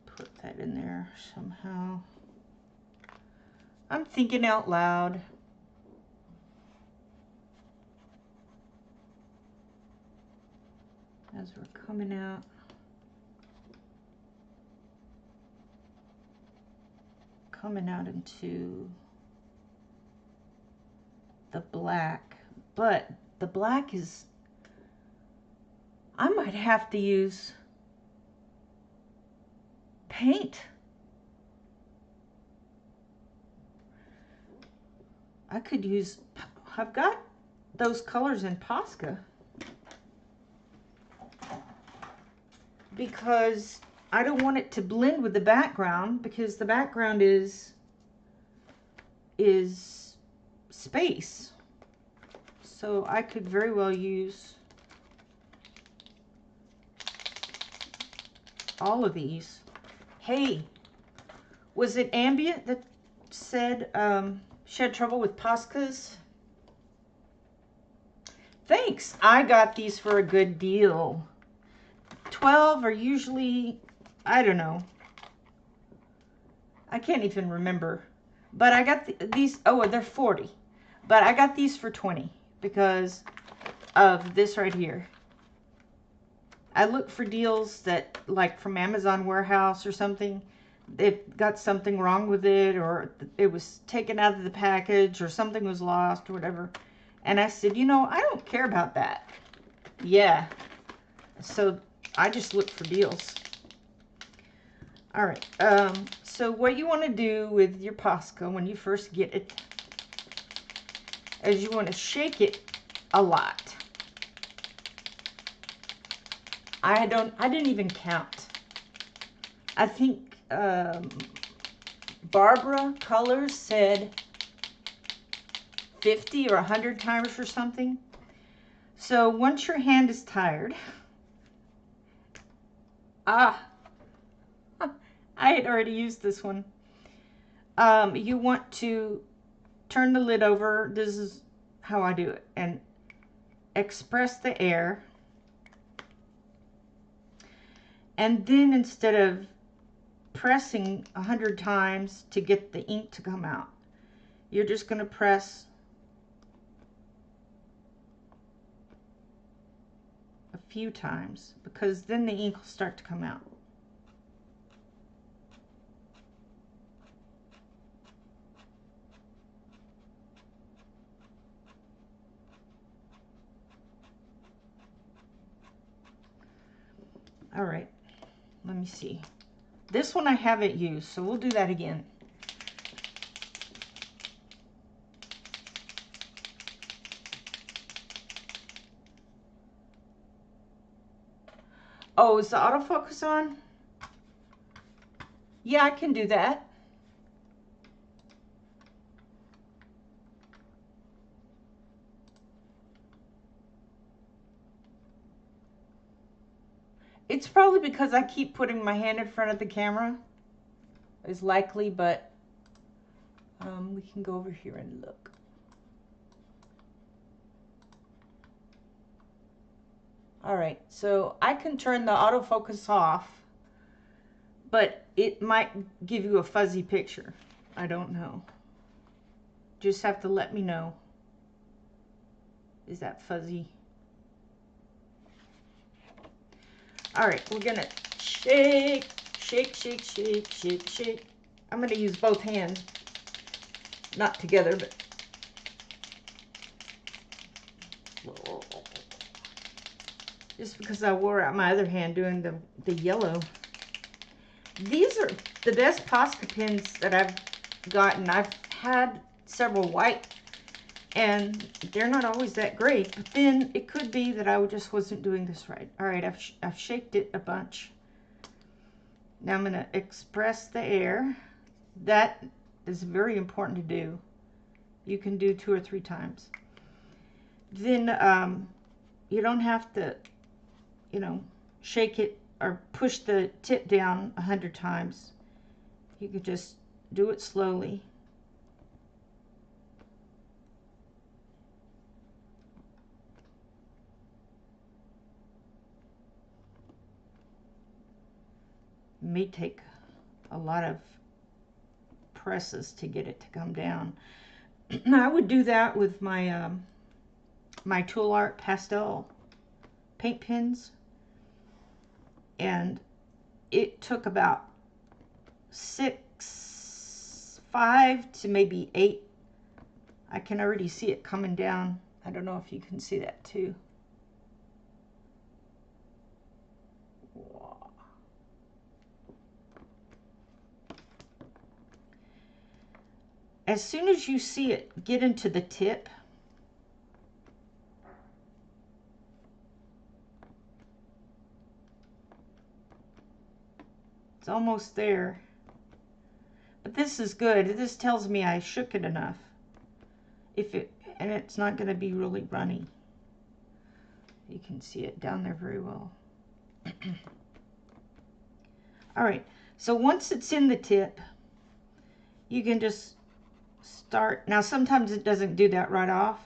put that in there somehow. I'm thinking out loud. As we're coming out. Coming out into the black, but the black is, I might have to use paint. I could use, I've got those colors in Posca because I don't want it to blend with the background, because the background is space. So I could very well use all of these. Hey, was it Ambient that said she had trouble with Poscas? Thanks. I got these for a good deal. 12 are usually, I don't know, I can't even remember, but I got these, oh, they're 40, but I got these for 20 because of this right here. I look for deals that, like from Amazon Warehouse or something, they've got something wrong with it, or it was taken out of the package, or something was lost or whatever, and I said, you know, I don't care about that. Yeah, so I just look for deals. All right, so what you want to do with your Posca when you first get it is you want to shake it a lot. I didn't even count. I think Barbara Colors said 50 or 100 times or something. So once your hand is tired, I had already used this one. You want to turn the lid over. This is how I do it. And express the air. And then instead of pressing 100 times to get the ink to come out, you're just going to press a few times, because then the ink will start to come out. All right, let me see. This one I haven't used, so we'll do that again. Oh, is the autofocus on? Yeah, I can do that. It's probably because I keep putting my hand in front of the camera, is likely, but we can go over here and look. All right, so I can turn the autofocus off, but it might give you a fuzzy picture. I don't know. Just have to let me know. Is that fuzzy? All right, we're gonna shake, shake, shake, shake, shake, shake. I'm gonna use both hands, not together, but just because I wore out my other hand doing the yellow. These are the best Posca pins that I've gotten. I've had several white, and they're not always that great, but then it could be that I just wasn't doing this right. All right, I've shaked it a bunch. Now I'm gonna express the air. That is very important to do. You can do 2 or 3 times. Then you don't have to, you know, shake it or push the tip down 100 times. You can just do it slowly. It may take a lot of presses to get it to come down. I would do that with my my Tool Art pastel paint pens, and it took about 5 to maybe 8. I can already see it coming down. I don't know if you can see that too. As soon as you see it get into the tip, it's almost there. But this is good. This tells me I shook it enough. And it's not going to be really runny. You can see it down there very well. All right, so once it's in the tip, you can just start. Now sometimes it doesn't do that right off,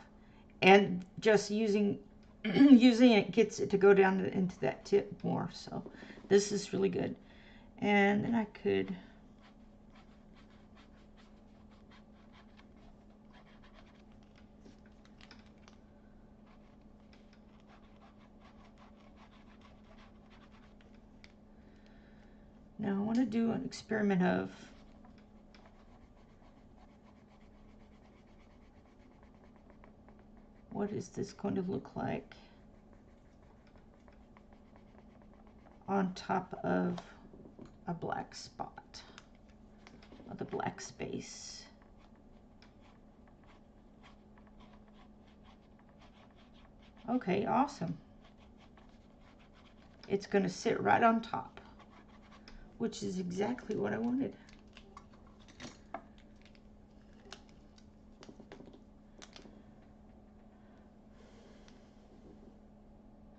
and just using it gets it to go down into that tip more. So this is really good. And then I could now I want to do an experiment of what is this going to look like on top of a black spot, or the black space. Okay, awesome. It's going to sit right on top, which is exactly what I wanted.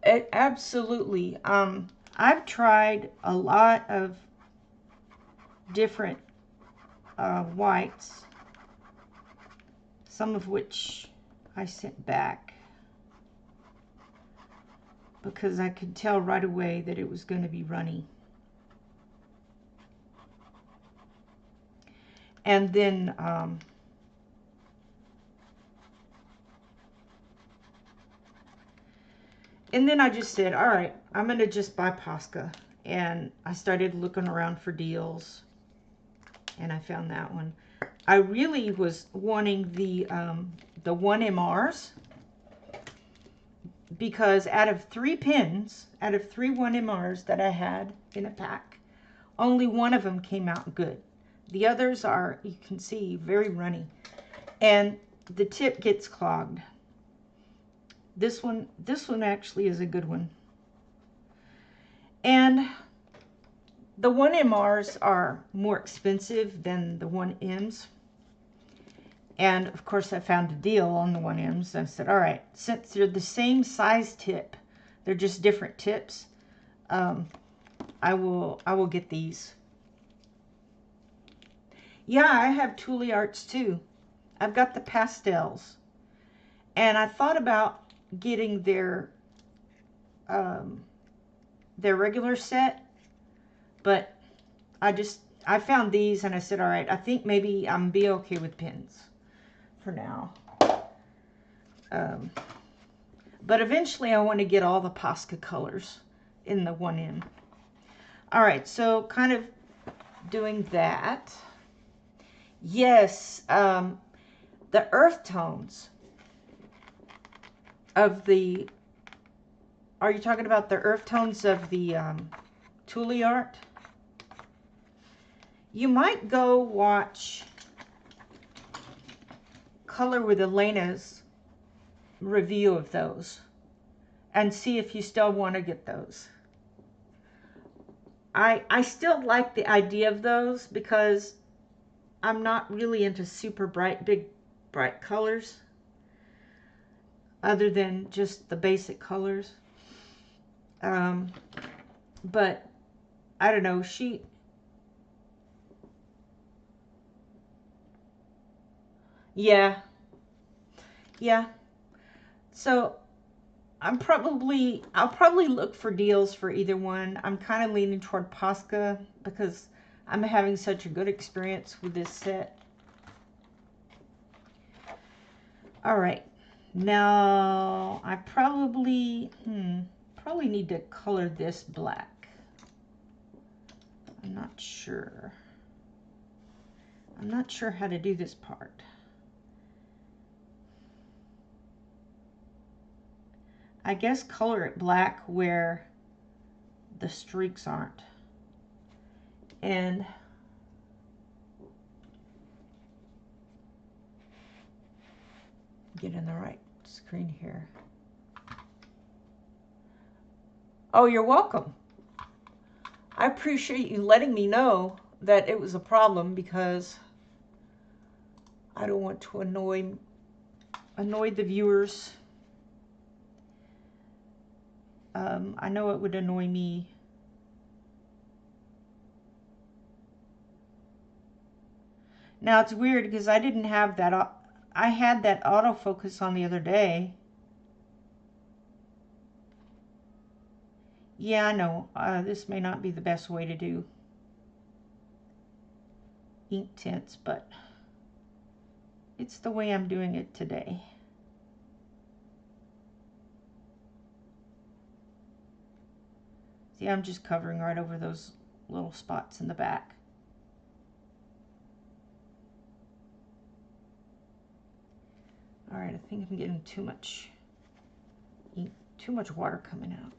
It absolutely. I've tried a lot of different whites, some of which I sent back because I could tell right away that it was going to be runny. And then I just said, all right, I'm going to just buy Posca. And I started looking around for deals, and I found that one. I really was wanting the 1MRs, because out of 3 pins, out of 3 1MRs that I had in a pack, only one of them came out good. The others are, you can see, very runny, and the tip gets clogged. This one actually is a good one. And the 1MRs are more expensive than the 1Ms. And of course I found a deal on the 1Ms. I said, all right, since they're the same size tip, they're just different tips, I will get these. Yeah, I have Thule Arts too. I've got the pastels. And I thought about getting their regular set, but I found these and I said, all right, I think maybe I'm be okay with pins for now. But eventually I want to get all the Posca colors in the 1M. All right, so kind of doing that. Yes, the earth tones of the, are you talking about the earth tones of the Thule art? You might go watch Color with Elena's review of those and see if you still want to get those. I still like the idea of those because I'm not really into super bright, big, bright colors other than just the basic colors. But I don't know, yeah. So I'll probably look for deals for either one. I'm kind of leaning toward Posca because I'm having such a good experience with this set. All right, now I probably need to color this black. I'm not sure how to do this part. I guess color it black where the streaks aren't. And get in the right screen here. Oh, you're welcome. I appreciate you letting me know that it was a problem because I don't want to annoy the viewers. I know it would annoy me. Now it's weird because I didn't have that. I had that autofocus on the other day. Yeah, I know. This may not be the best way to do ink tints, but it's the way I'm doing it today. See, I'm just covering right over those little spots in the back. All right, I think I'm getting too much ink, too much water coming out.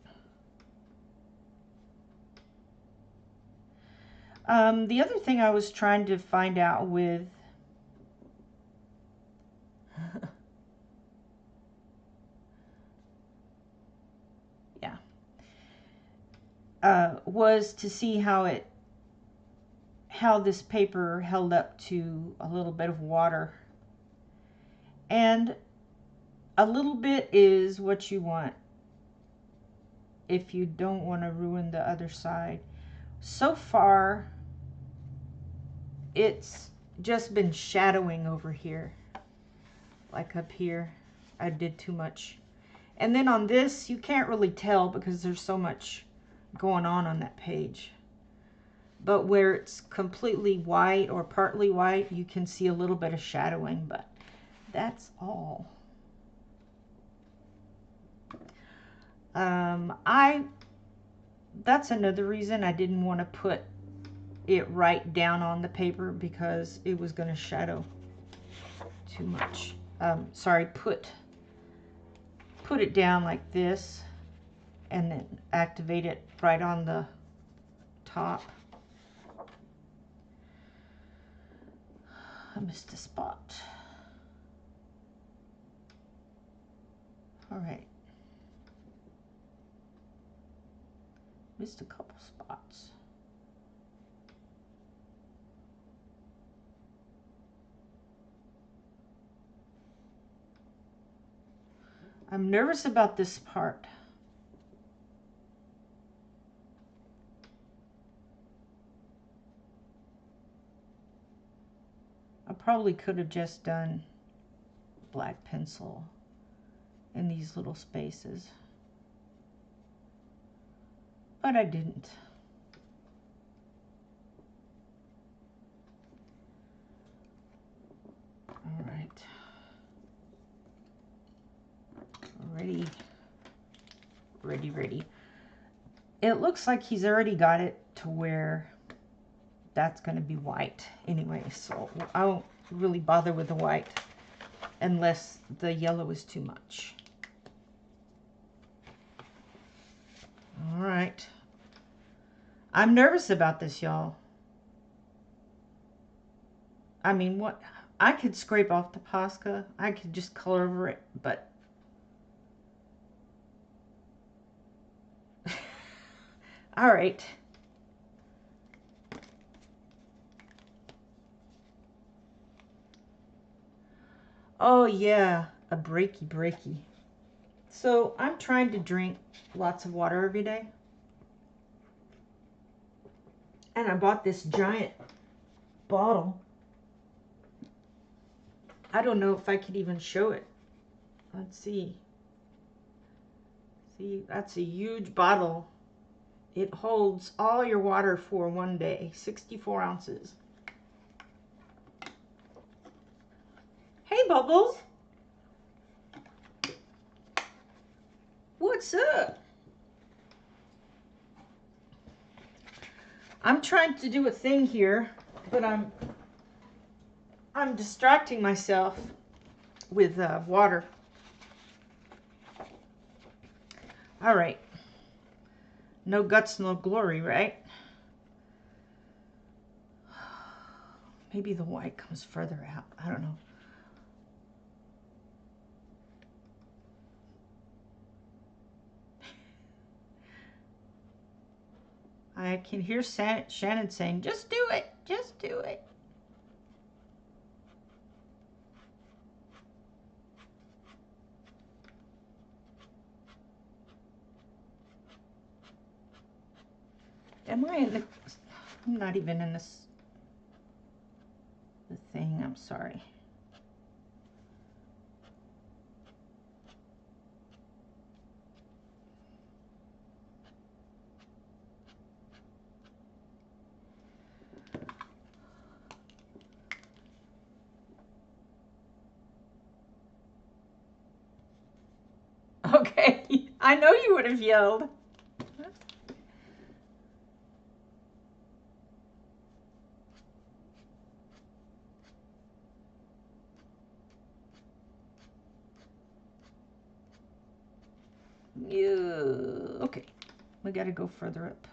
The other thing I was trying to find out with was to see how this paper held up to a little bit of water. And a little bit is what you want if you don't want to ruin the other side. So far, it's just been shadowing over here. Like up here, I did too much. And then on this, you can't really tell because there's so much going on that page. But where it's completely white or partly white, you can see a little bit of shadowing, but that's all. That's another reason I didn't want to put it right down on the paper because it was going to shadow too much. Sorry, put it down like this and then activate it right on the top. I missed a spot. All right. Missed a couple spots. I'm nervous about this part. probably could have just done black pencil in these little spaces, but I didn't. All right. Ready. Ready, ready. It looks like he's already got it to where that's going to be white anyway, so I won't really bother with the white unless the yellow is too much. All right. I'm nervous about this, y'all. I mean, what? I could scrape off the Posca. I could just color over it, but all right. Oh yeah, a breaky. So I'm trying to drink lots of water every day. And I bought this giant bottle. I don't know if I could even show it. Let's see. See, that's a huge bottle. It holds all your water for one day, 64 ounces. Hey, Bubbles. What's up? I'm trying to do a thing here, but I'm distracting myself with water. All right. No guts, no glory, right? Maybe the white comes further out. I don't know. I can hear Shannon saying, just do it, just do it. Am I in the, I'm not even in this, the thing, I'm sorry. Okay, I know you would have yelled. Yeah, okay, we gotta go further up.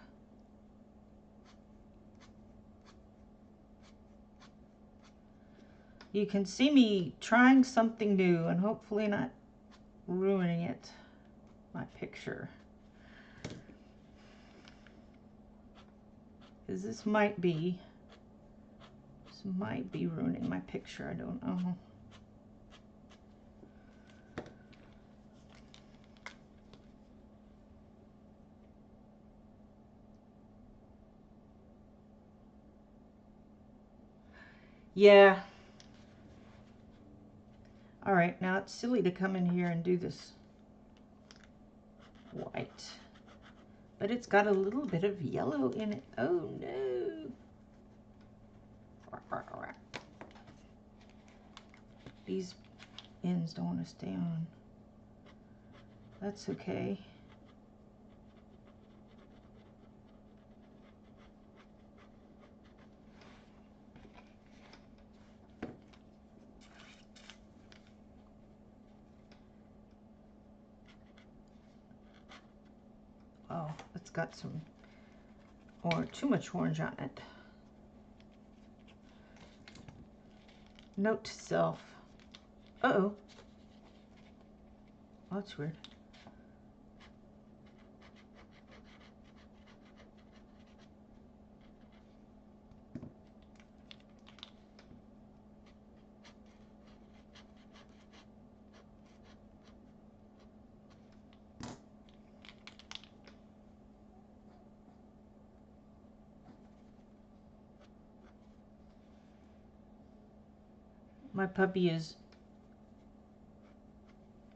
You can see me trying something new and hopefully not ruining it, my picture. Because this might be ruining my picture, I don't know. Yeah. All right, now it's silly to come in here and do this white, but it's got a little bit of yellow in it. Oh no. These ends don't want to stay on. That's okay. Oh, it's got some, or too much orange on it. Note to self. Uh-oh. That's weird. My puppy is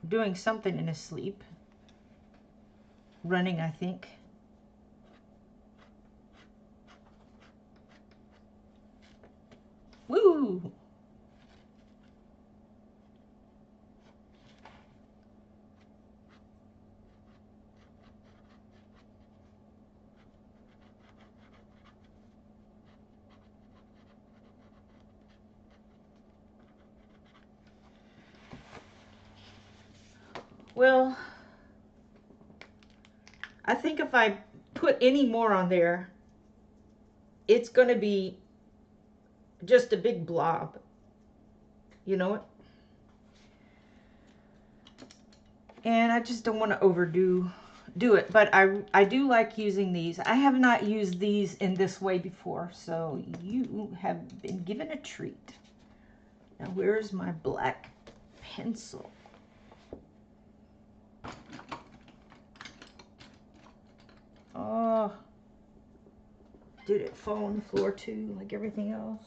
doing something in his sleep. Running, I think. Woo! Well, I think if I put any more on there, it's going to be just a big blob. You know what? And I just don't want to overdo it. But I do like using these. I have not used these in this way before, so you have been given a treat. Now, where's my black pencil? Oh, did it fall on the floor too, like everything else?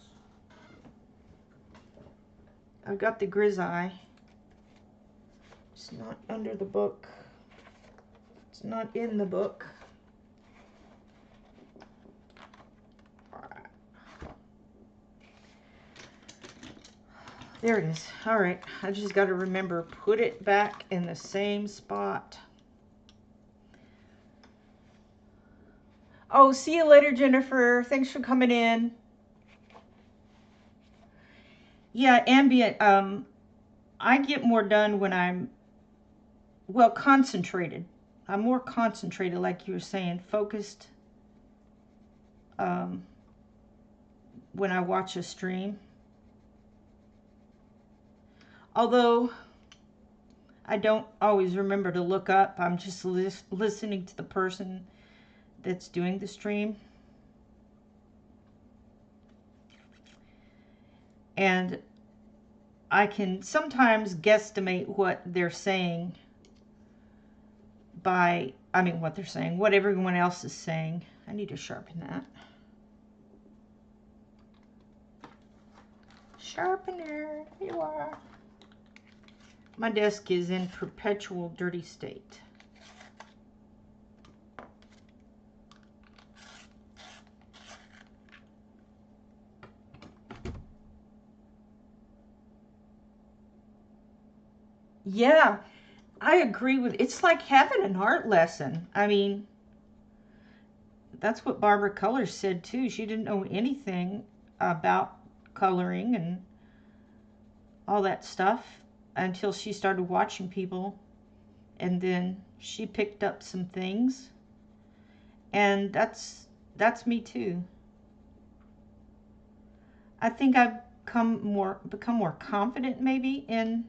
I've got the Grizzeye. It's not under the book. It's not in the book. There it is. All right, I just got to remember, put it back in the same spot. Oh, see you later, Jennifer. Thanks for coming in. Yeah, ambient. I get more done when I'm, well, concentrated. I'm more concentrated, like you were saying, focused when I watch a stream. Although I don't always remember to look up. I'm just listening to the person that's doing the stream. And I can sometimes guesstimate what they're saying by, what they're saying, what everyone else is saying. I need to sharpen that. Sharpener, here you are. My desk is in perpetual dirty state. Yeah, I agree with, it's like having an art lesson. I mean, that's what Barbara Colors said too. She didn't know anything about coloring and all that stuff until she started watching people, and then she picked up some things, and that's me too. I think I've become more confident maybe in,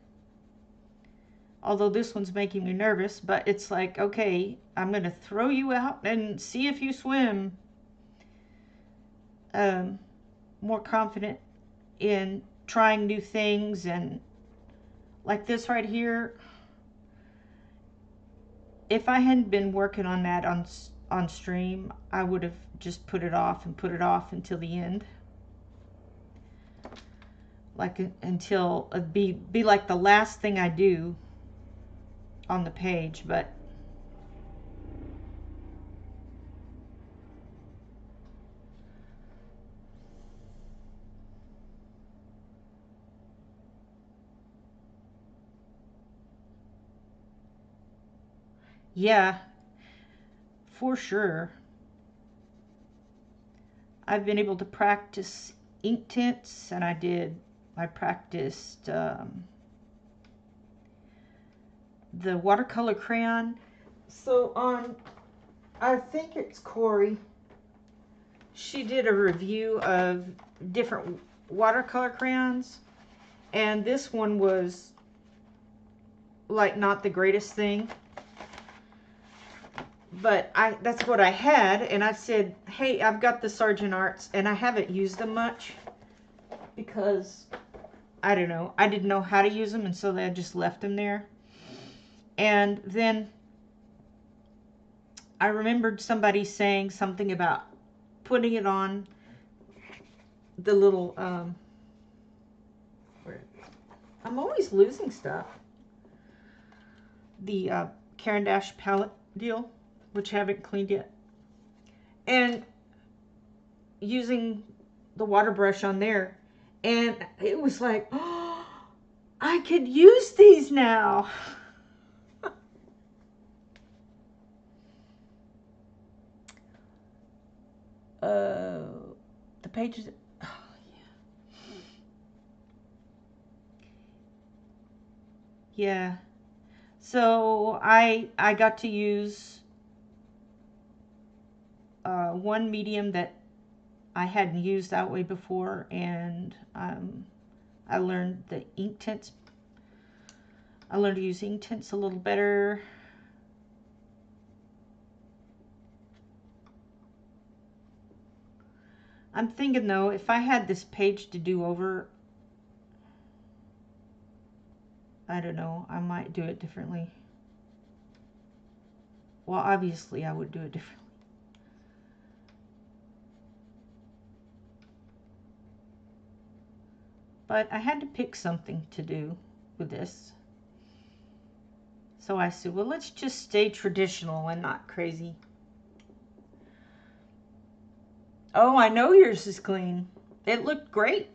although this one's making me nervous, but it's like, okay, I'm going to throw you out and see if you swim. More confident in trying new things, and like this right here, if I hadn't been working on that on stream, I would have just put it off until the end. Like until it'd be like the last thing I do on the page, but yeah, for sure. I've been able to practice ink tints, and I practiced the watercolor crayon. So I think it's Corey, she did a review of different watercolor crayons, and this one was like not the greatest thing, but that's what I had, and I said, hey, I've got the Sargent Arts, and I haven't used them much because I don't know, I didn't know how to use them, and so I just left them there. And then I remembered somebody saying something about putting it on the little I'm always losing stuff. The Caran d'Ache palette deal, which I haven't cleaned yet. And using the water brush on there. And it was like, oh, I could use these now. The pages. Oh, yeah. Yeah. So I got to use one medium that I hadn't used that way before, and I learned the ink tints. I learned to use ink tints a little better. I'm thinking though, if I had this page to do over, I don't know, I might do it differently. Well, obviously I would do it differently. But I had to pick something to do with this. So I said, well, let's just stay traditional and not crazy. Oh, I know yours is clean. It looked great.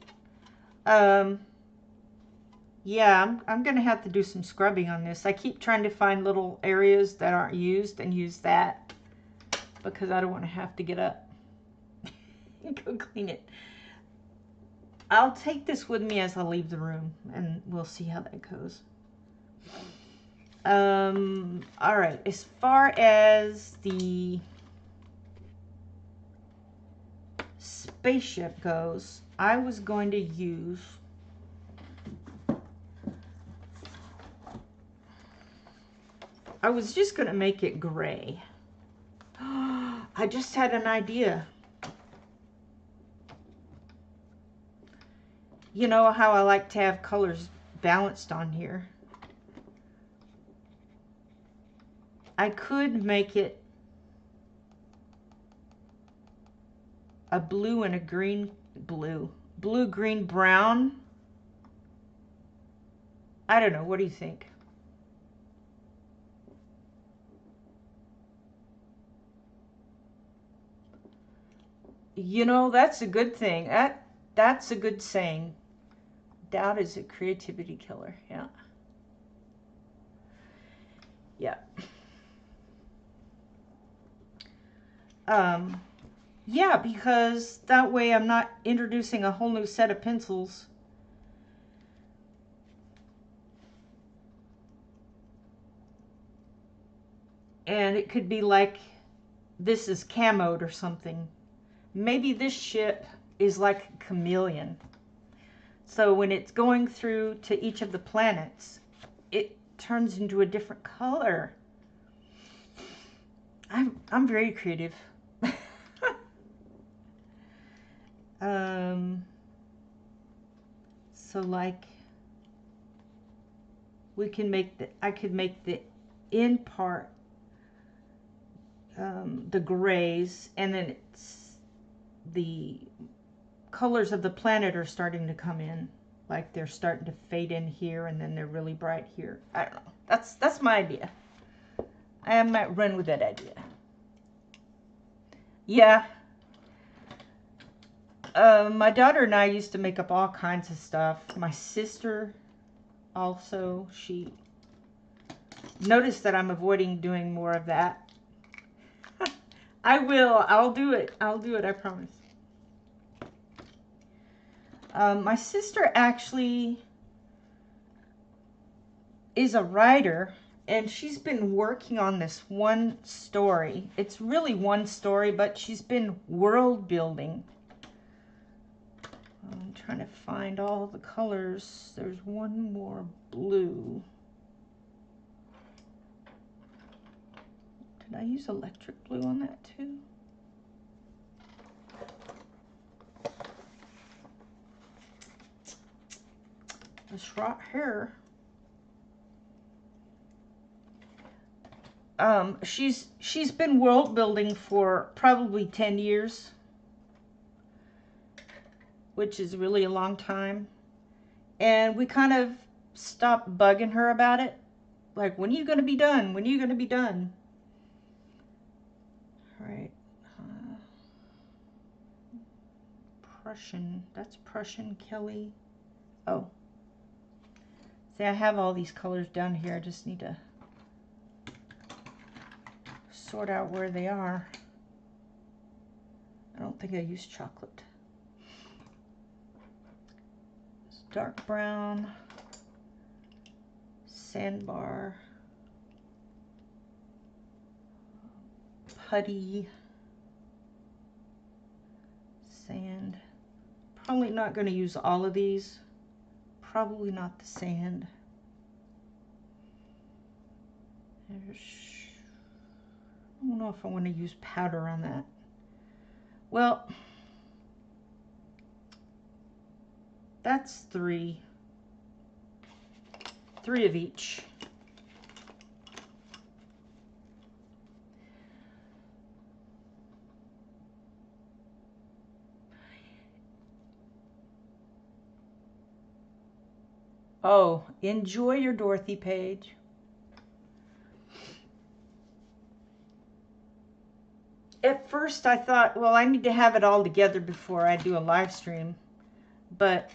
Yeah, I'm going to have to do some scrubbing on this. I keep trying to find little areas that aren't used and use that because I don't want to have to get up and go clean it. I'll take this with me as I leave the room, and we'll see how that goes. All right, as far as the spaceship goes, I was going to use I was just going to make it gray. I just had an idea. You know how I like to have colors balanced on here? I could make it a blue and a green, blue, green, brown. I don't know. What do you think? You know, that's a good thing. That's a good saying. Doubt is a creativity killer. Yeah. Yeah. Yeah, because that way I'm not introducing a whole new set of pencils. And it could be like this is camoed or something. Maybe this ship is like a chameleon. So when it's going through to each of the planets, it turns into a different color. I'm very creative. So like we can make I could make the end part the grays, and then it's the colors of the planet are starting to come in, like they're starting to fade in here and then they're really bright here. I don't know, that's my idea. I might run with that idea. Yeah. My daughter and I used to make up all kinds of stuff. My sister also, she noticed that I'm avoiding doing more of that. I'll do it, I promise. My sister actually is a writer, and she's been working on this one story. It's really one story, but she's been world building. I'm trying to find all the colors. There's one more blue. Did I use electric blue on that too? This right here. She's been world building for probably 10 years, which is really a long time. And we kind of stop bugging her about it. Like, when are you going to be done? When are you going to be done? All right. Prussian. That's Prussian, Kelly. Oh. See, I have all these colors down here. I just need to sort out where they are. I don't think I used chocolate. It's dark brown, sandbar, putty, sand. Probably not going to use all of these. Probably not the sand. There's, I don't know if I want to use powder on that. Well, that's three of each. Oh, enjoy your Dorothy page. At first I thought, well, I need to have it all together before I do a live stream. But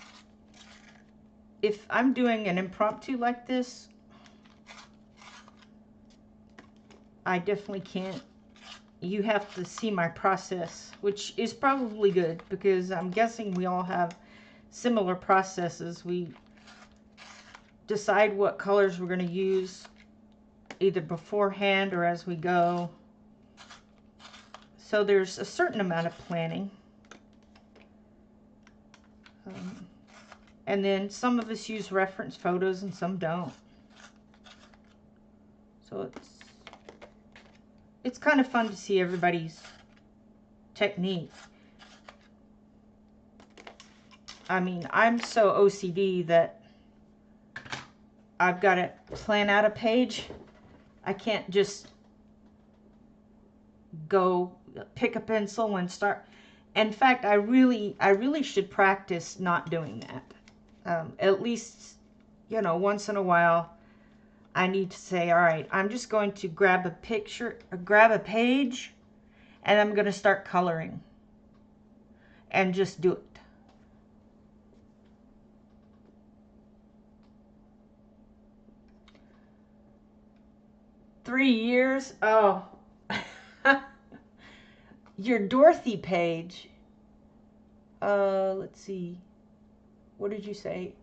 if I'm doing an impromptu like this, I definitely can't. You have to see my process, which is probably good because I'm guessing we all have similar processes. We decide what colors we're going to use either beforehand or as we go. So there's a certain amount of planning. And then some of us use reference photos and some don't. So it's kind of fun to see everybody's technique. I mean, I'm so OCD that I've got to plan out a page. I can't just go pick a pencil and start. In fact, I really should practice not doing that. At least, you know, once in a while, I need to say, all right, I'm just going to grab a picture, grab a page, and I'm going to start coloring. And just do it. Three years? Oh. Your Dorothy page. Let's see. What did you say?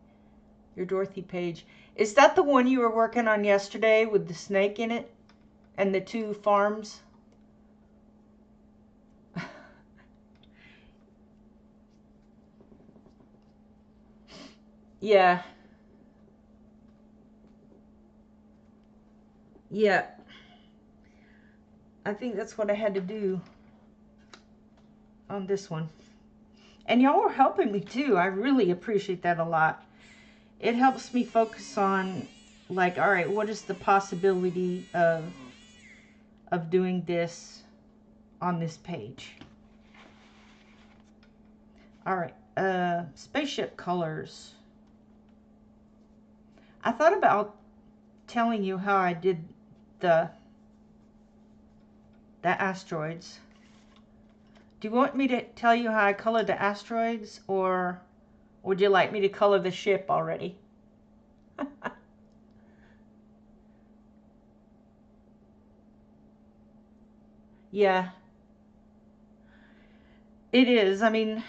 Your Dorothy page. Is that the one you were working on yesterday with the snake in it? And the two farms? Yeah. Yeah. I think that's what I had to do on this one. And y'all are helping me too. I really appreciate that a lot. It helps me focus on, like, all right, what is the possibility of doing this on this page? All right, spaceship colors. I thought about telling you how I did the asteroids. Do you want me to tell you how I colored the asteroids, or would you like me to color the ship already? Yeah. It is. I mean,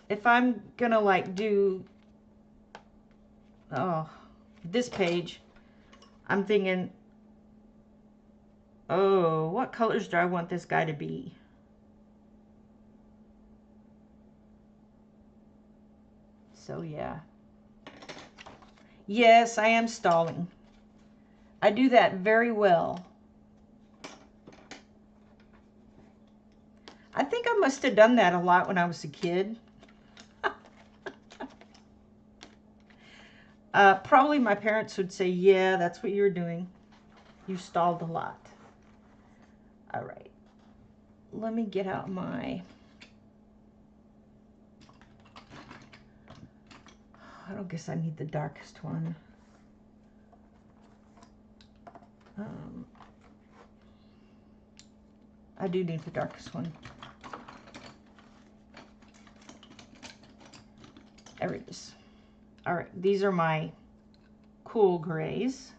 if I'm gonna like do this page, I'm thinking, oh, what colors do I want this guy to be? So yeah. Yes, I am stalling. I do that very well. I think I must have done that a lot when I was a kid. Probably my parents would say, yeah, that's what you're doing. You stalled a lot. All right. Let me get out my... I don't guess I need the darkest one. I do need the darkest one. There it is. All right, these are my cool grays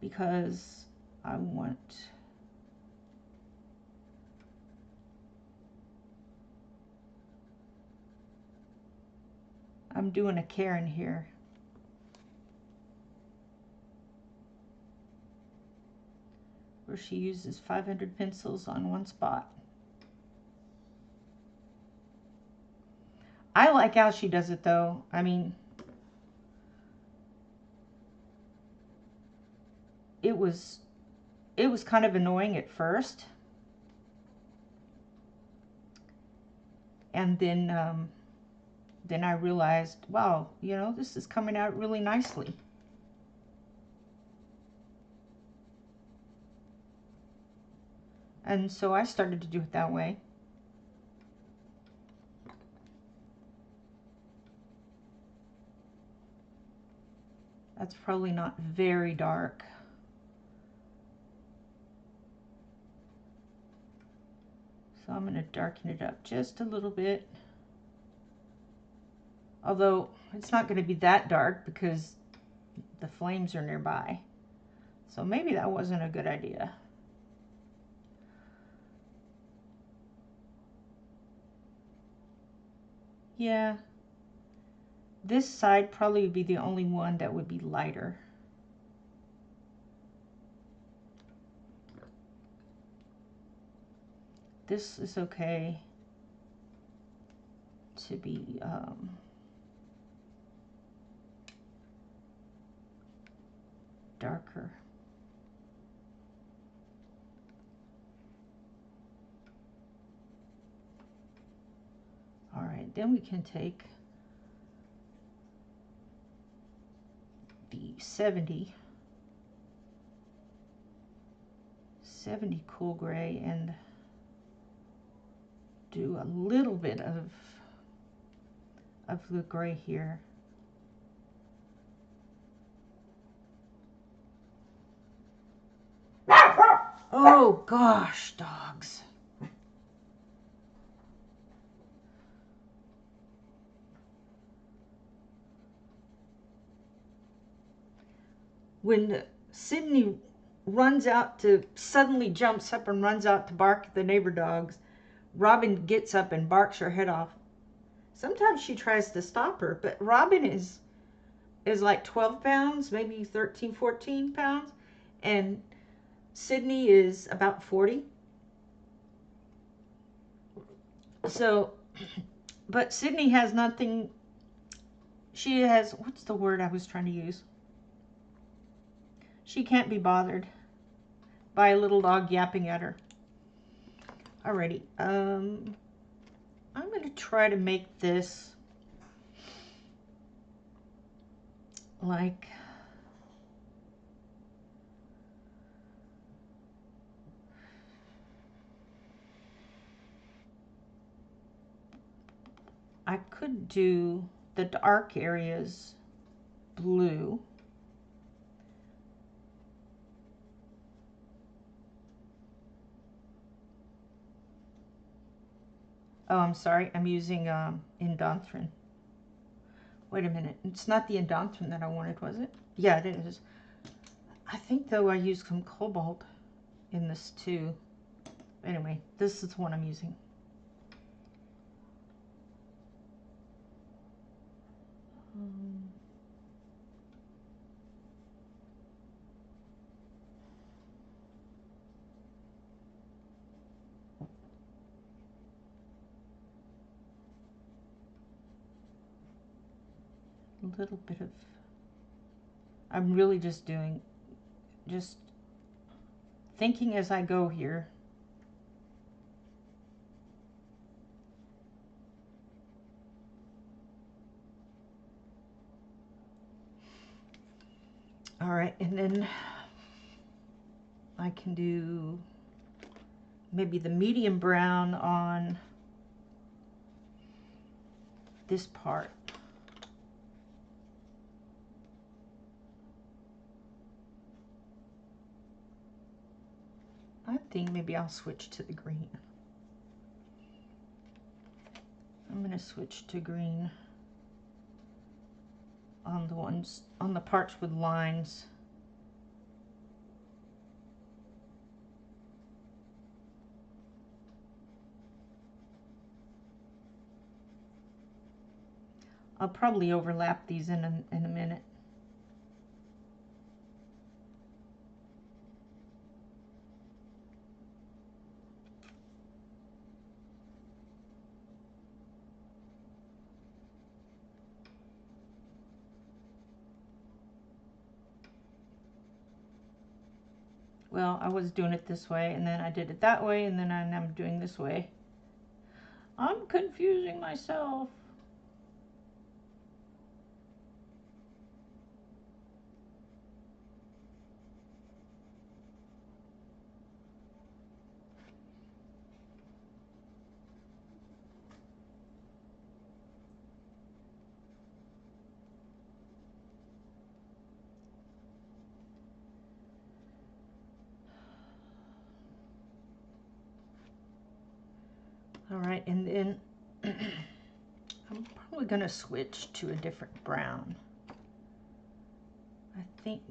because I want I'm doing a Karen here. Where she uses 500 pencils on one spot. I like how she does it though. I mean, it was kind of annoying at first. And then I realized, wow, you know, this is coming out really nicely. And so I started to do it that way. That's probably not very dark. So I'm going to darken it up just a little bit. Although it's not going to be that dark because the flames are nearby. So maybe that wasn't a good idea. Yeah. This side probably would be the only one that would be lighter. This is okay to be darker. All right, then we can take the 70 cool gray and do a little bit of the gray here. Oh gosh, dogs. When Sydney runs out to, suddenly jumps up and runs out to bark at the neighbor dogs, Robin gets up and barks her head off. Sometimes she tries to stop her, but Robin is like 12 pounds, maybe 13, 14 pounds, and Sydney is about 40. So, but Sydney has nothing, she has, what's the word I was trying to use? She can't be bothered by a little dog yapping at her. Alrighty, I'm going to try to make this like I could do the dark areas blue. Oh, I'm sorry. I'm using Impromptu. Wait a minute. It's not the Impromptu that I wanted, was it? Yeah, it is. I think, though, I used some cobalt in this, too. Anyway, this is the one I'm using. A little bit of, I'm really just doing, just thinking as I go here. All right, and then I can do maybe the medium brown on this part. think maybe I'll switch to the green. I'm going to switch to green on the parts with lines. I'll probably overlap these in a minute. Well, I was doing it this way, and then I did it that way, and then I'm doing this way. I'm confusing myself. All right, and then I'm probably going to switch to a different brown. I think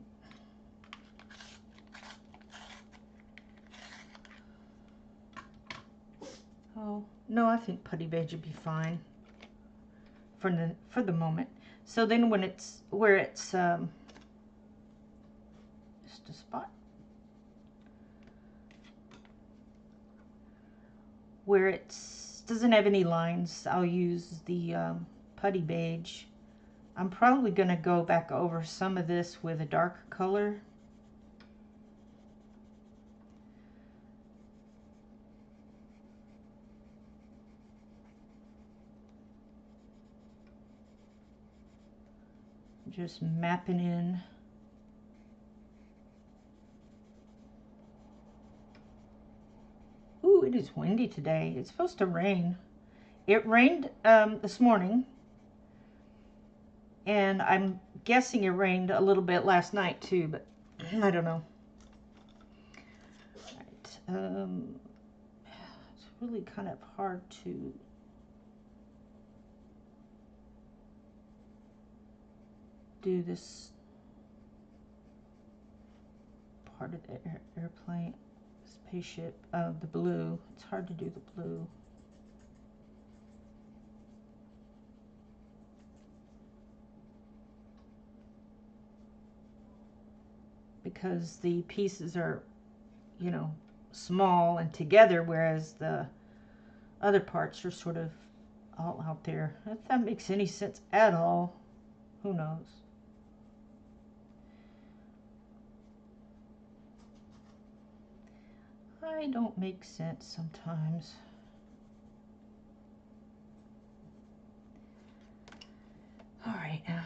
oh, no, I think putty beige would be fine for the moment. So then when it's where it's just a spot where it doesn't have any lines, I'll use the putty beige. I'm probably going to go back over some of this with a darker color. Just mapping in. Ooh, it is windy today. It's supposed to rain. It rained this morning, and I'm guessing it rained a little bit last night too, but I don't know. All right. It's really kind of hard to do this part of the airplane, spaceship, the blue. It's hard to do the blue. Because the pieces are, you know, small and together, whereas the other parts are sort of all out there. If that makes any sense at all, who knows? I don't make sense sometimes. All right, now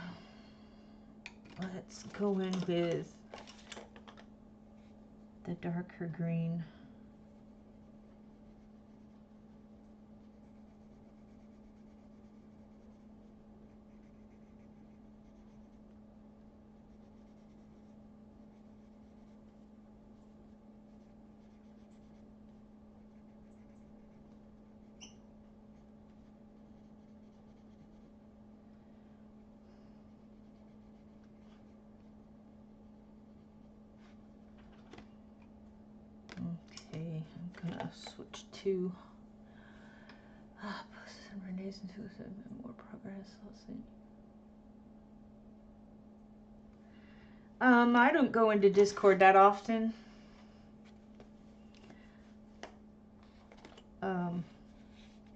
let's go in with the darker green. Okay, I'm gonna switch to Renee's into more progress. Let's see. I don't go into Discord that often.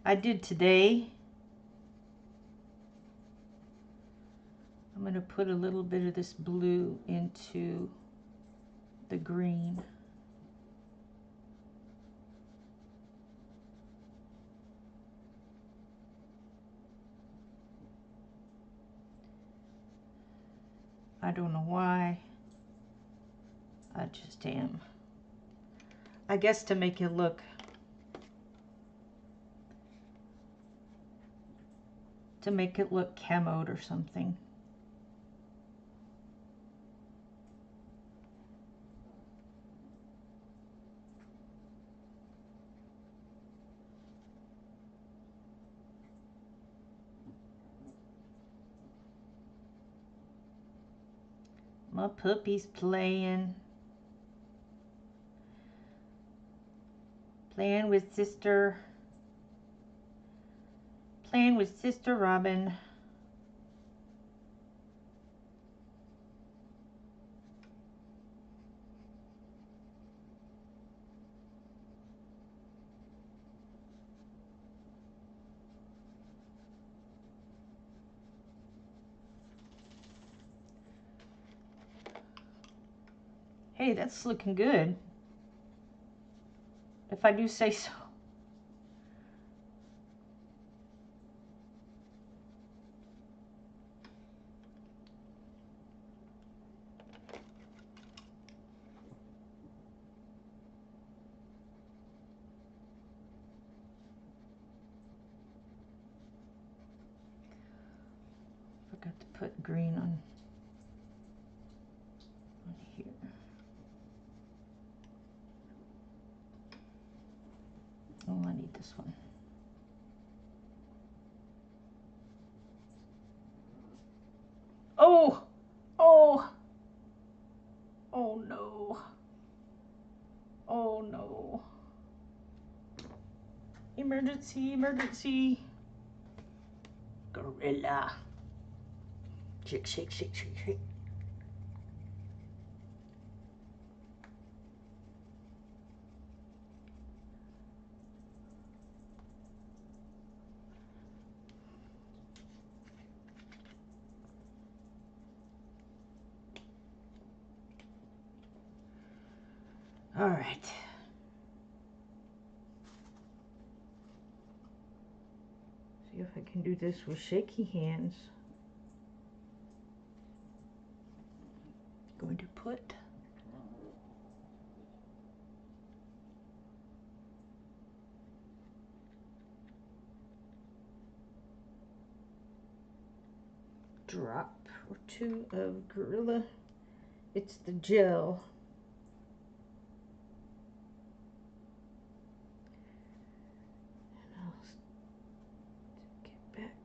I did today. I'm going to put a little bit of this blue into the green. I don't know why. I just am. I guess to make it look camoed or something. My puppy's playing. Playing with Sister Robin. Hey, that's looking good, if I do say so. Forgot to put green on here. Oh, I need this one. Oh! Oh! Oh no. Oh no. Emergency, emergency. Gorilla. Shake, shake, shake, shake, shake. All right. See if I can do this with shaky hands. Going to put drop or two of Gorilla. It's the gel. And I'll get back.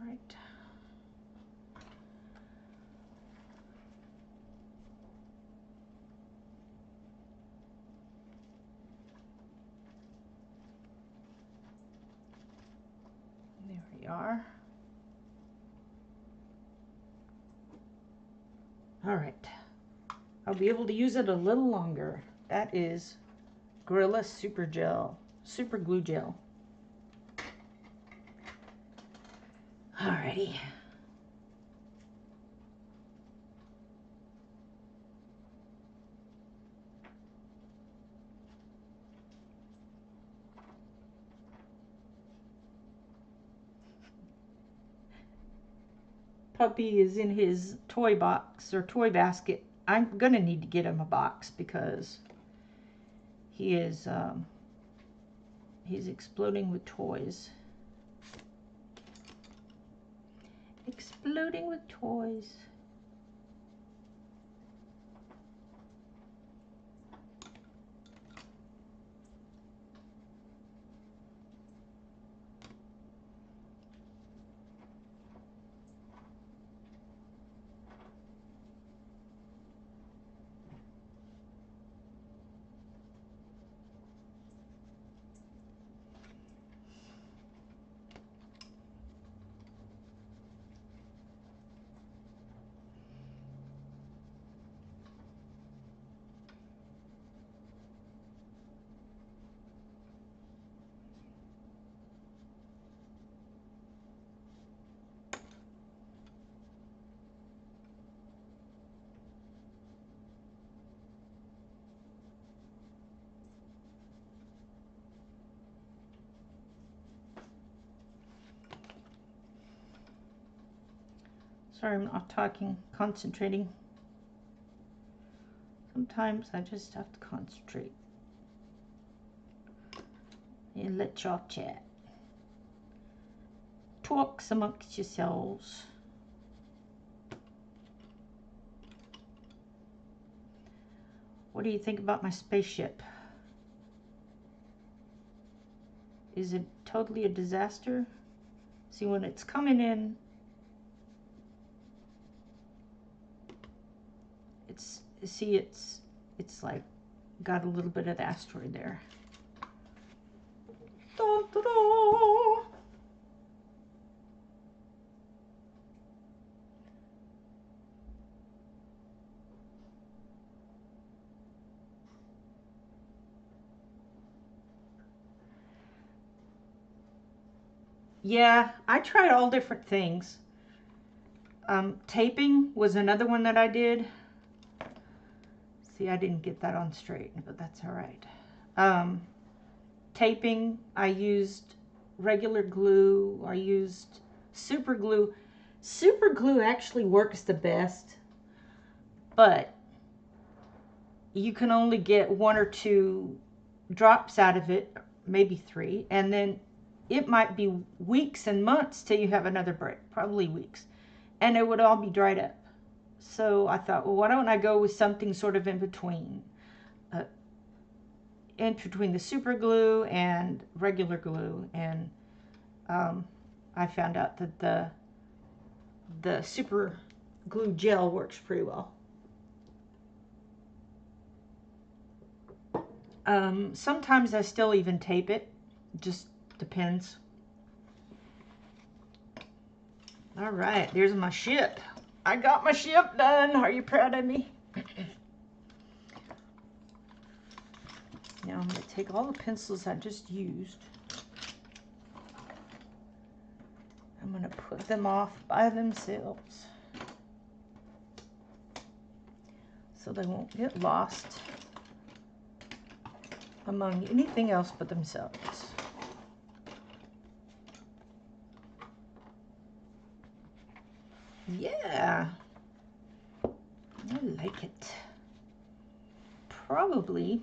All right. There we are. All right. I'll be able to use it a little longer. That is Gorilla Super Glue Gel. Alrighty. Puppy is in his toy box or toy basket. I'm gonna need to get him a box because he is he's exploding with toys. Exploding with toys. Sorry, I'm not talking, concentrating. Sometimes I just have to concentrate and let y'all chat. Talk amongst yourselves. What do you think about my spaceship? is it totally a disaster. See, when it's coming in, it's like got a little bit of the asteroid there. Da, da, da. Yeah, I tried all different things. Taping was another one that I did. See, I didn't get that on straight, but that's all right. Taping, I used regular glue. I used super glue. Super glue actually works the best, but you can only get 1 or 2 drops out of it, maybe 3, and then it might be weeks and months till you have another break, probably weeks, and it would all be dried up. So I thought, well, why don't I go with something sort of in between the super glue and regular glue, and I found out that the super glue gel works pretty well. Sometimes I still even tape it, just depends. All right, there's my ship. I got my ship done. Are you proud of me? Now I'm going to take all the pencils I just used. I'm going to put them off by themselves so they won't get lost among anything else but themselves. Yeah, I like it. Probably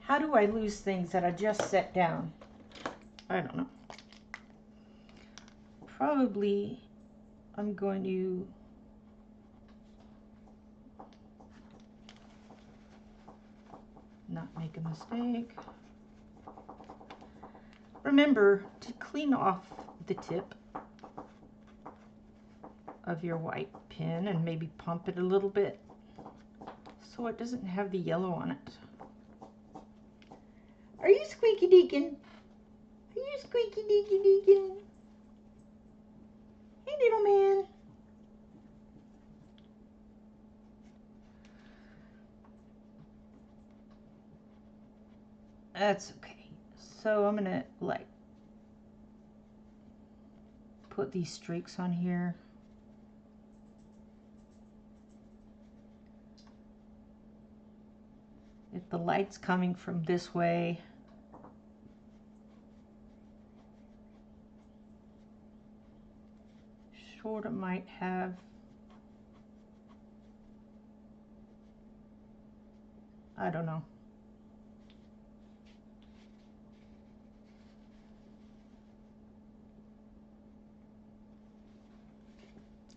how do I lose things that I just set down? I don't know. Probably I'm going to not make a mistake. Remember to clean off the tip of your white pen and maybe pump it a little bit so it doesn't have the yellow on it. Are you squeaky deacon? Are you squeaky deaky deacon? Hey, little man. That's okay. So I'm gonna like put these streaks on here. If the light's coming from this way, sort of might have, I don't know.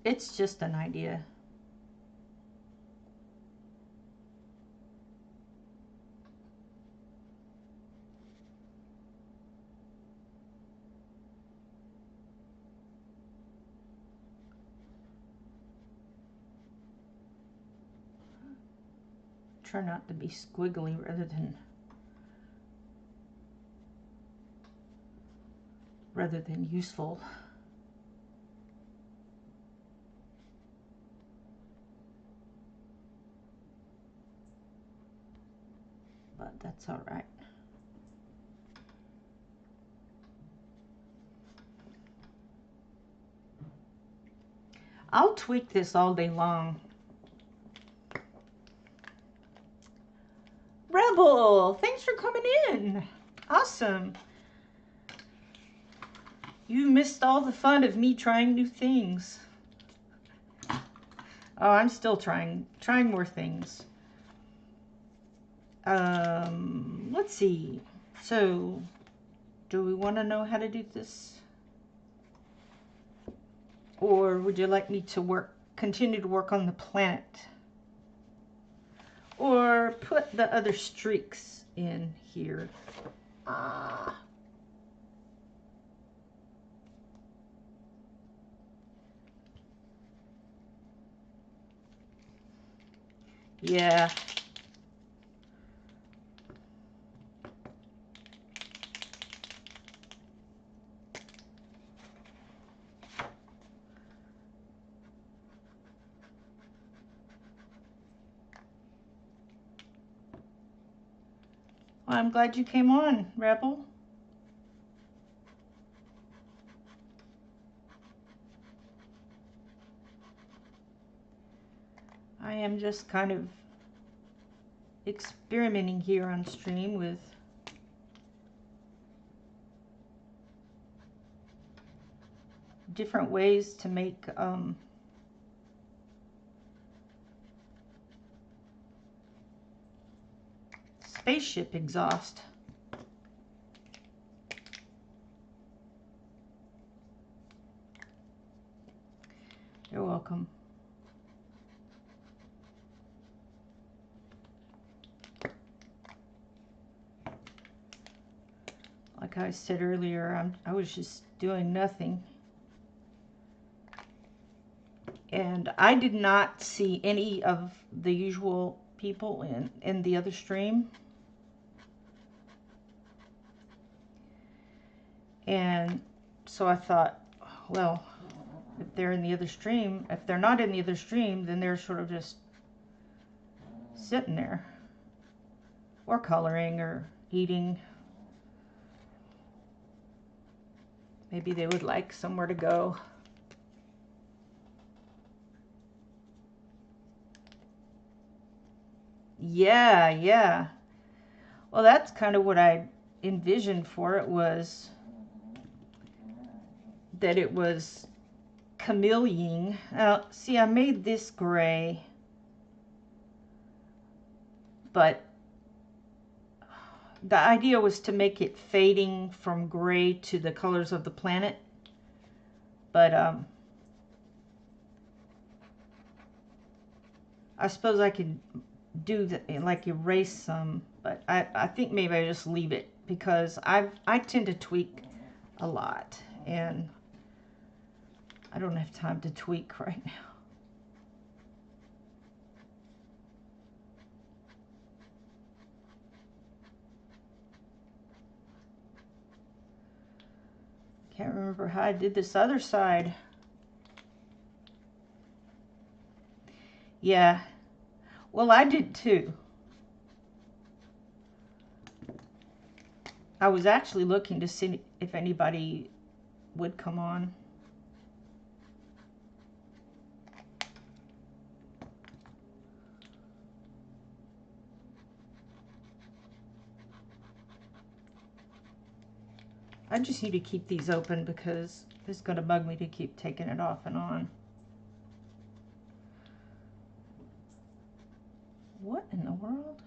It's just an idea. Try not to be squiggly rather than useful. But that's all right. I'll tweak this all day long. Rebel, thanks for coming in. Awesome. You missed all the fun of me trying new things. Oh, I'm still trying more things. Let's see. So, do we want to know how to do this? Or would you like me to work continue to work on the planet. Or put the other streaks in here. Yeah. Well, I'm glad you came on, Rebel. I am just kind of experimenting here on stream with different ways to make spaceship exhaust. You're welcome. Like I said earlier, I was just doing nothing. And I did not see any of the usual people in the other stream. And so I thought, well, if they're in the other stream, if they're not in the other stream, then they're sort of just sitting there, or coloring, or eating. Maybe they would like somewhere to go. Yeah, yeah. Well, that's kind of what I envisioned for it, was that it was chameleon. See, I made this gray, but the idea was to make it fading from gray to the colors of the planet. But I suppose I could do that, like erase some, but I think maybe I just leave it, because I tend to tweak a lot, and I don't have time to tweak right now. Can't remember how I did this other side. Yeah, well, I did too. I was actually looking to see if anybody would come on. I just need to keep these open because it's going to bug me to keep taking it off and on. What in the world?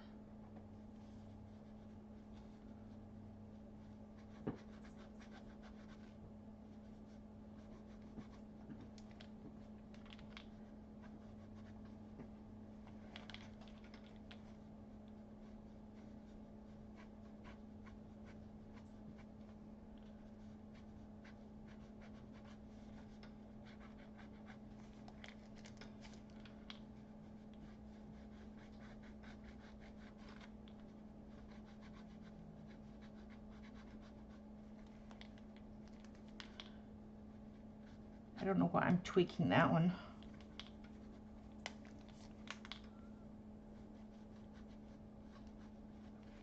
I don't know why I'm tweaking that one.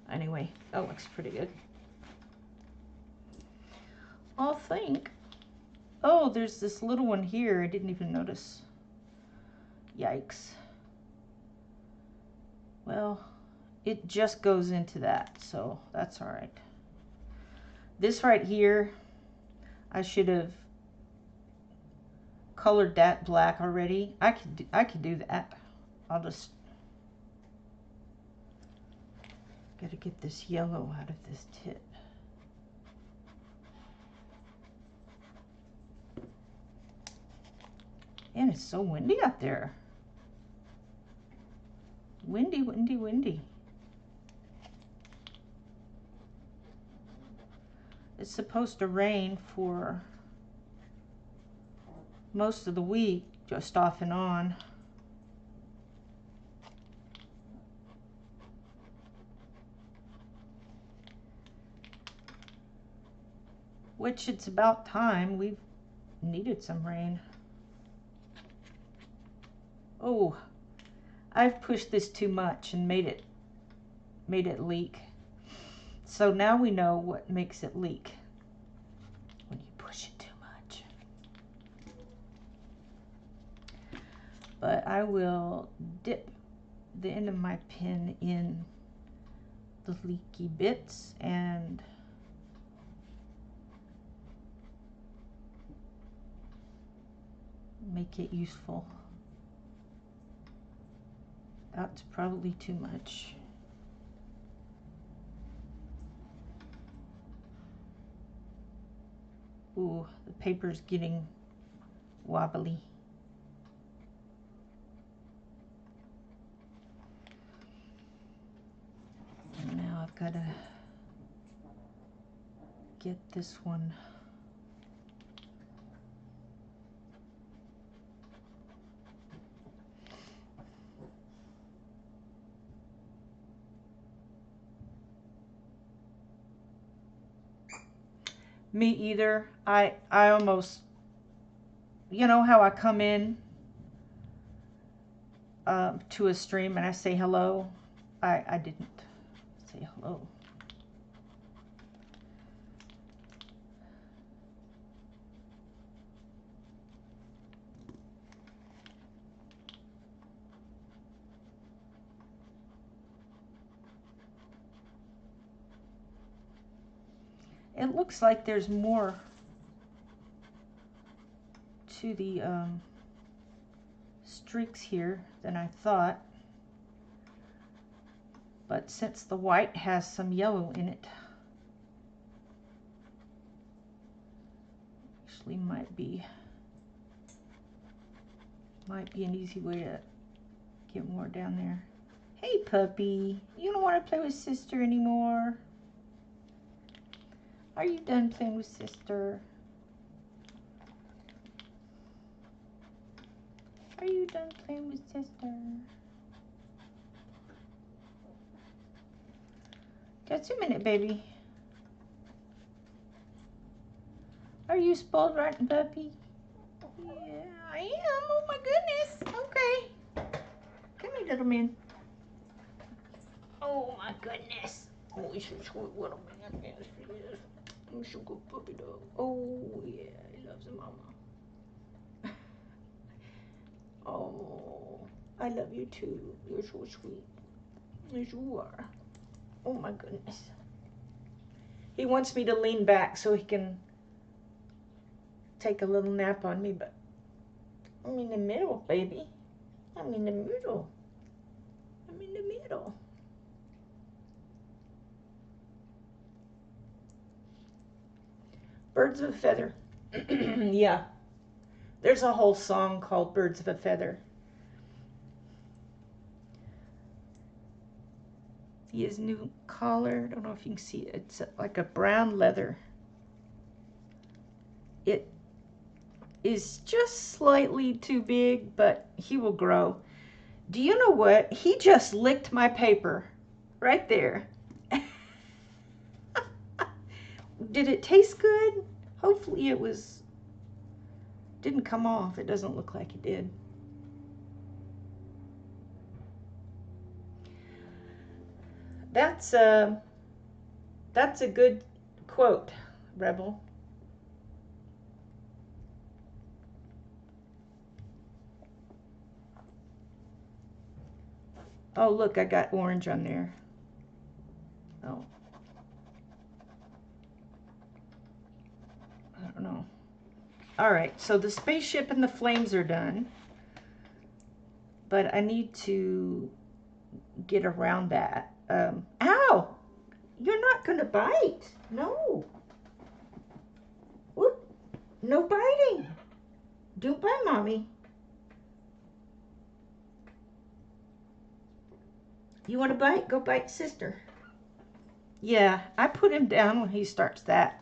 Anyway, that looks pretty good. I'll think. Oh, there's this little one here. I didn't even notice. Yikes. Well, it just goes into that, so that's all right. This right here, I should have colored that black already. I could do that. I'll just gotta get this yellow out of this tip. And it's so windy out there. Windy, windy, windy. It's supposed to rain for most of the week, just off and on. Which it's about time. We've needed some rain. Oh, I've pushed this too much and made it leak. So now we know what makes it leak. When you push it too much. But I will dip the end of my pin in the leaky bits and make it useful. That's probably too much. Ooh, the paper's getting wobbly. And now I've got to get this one. Me either. I almost, you know how I come in to a stream and I say hello? I didn't say hello. It looks like there's more to the streaks here than I thought. But since the white has some yellow in it, actually might be an easy way to get more down there. Hey puppy, you don't want to play with sister anymore? Are you done playing with sister? Are you done playing with sister? Just a minute, baby. Are you spoiled rotten puppy? Yeah, I am. Oh my goodness. Okay. Come here, little man. Oh my goodness. Oh, he's a sweet little man. Yes, he is. He's a good puppy dog. Oh yeah, he loves his mama. Oh, I love you too. You're so sweet. Yes, you are. Oh my goodness. He wants me to lean back so he can take a little nap on me, but I'm in the middle, baby. I'm in the middle. I'm in the middle. Birds of a Feather. Yeah. There's a whole song called Birds of a Feather. His new collar, I don't know if you can see it. It's like a brown leather. It is just slightly too big, but he will grow. Do you know what? He just licked my paper right there. Did it taste good? Hopefully it didn't come off. It doesn't look like it did. That's a good quote, Rebel. Oh, look, I got orange on there. Oh. I don't know. All right, so the spaceship and the flames are done. But I need to get around that. Ow! You're not going to bite. No. Whoop. No biting. Don't bite, Mommy. You want to bite? Go bite sister. Yeah, I put him down when he starts that.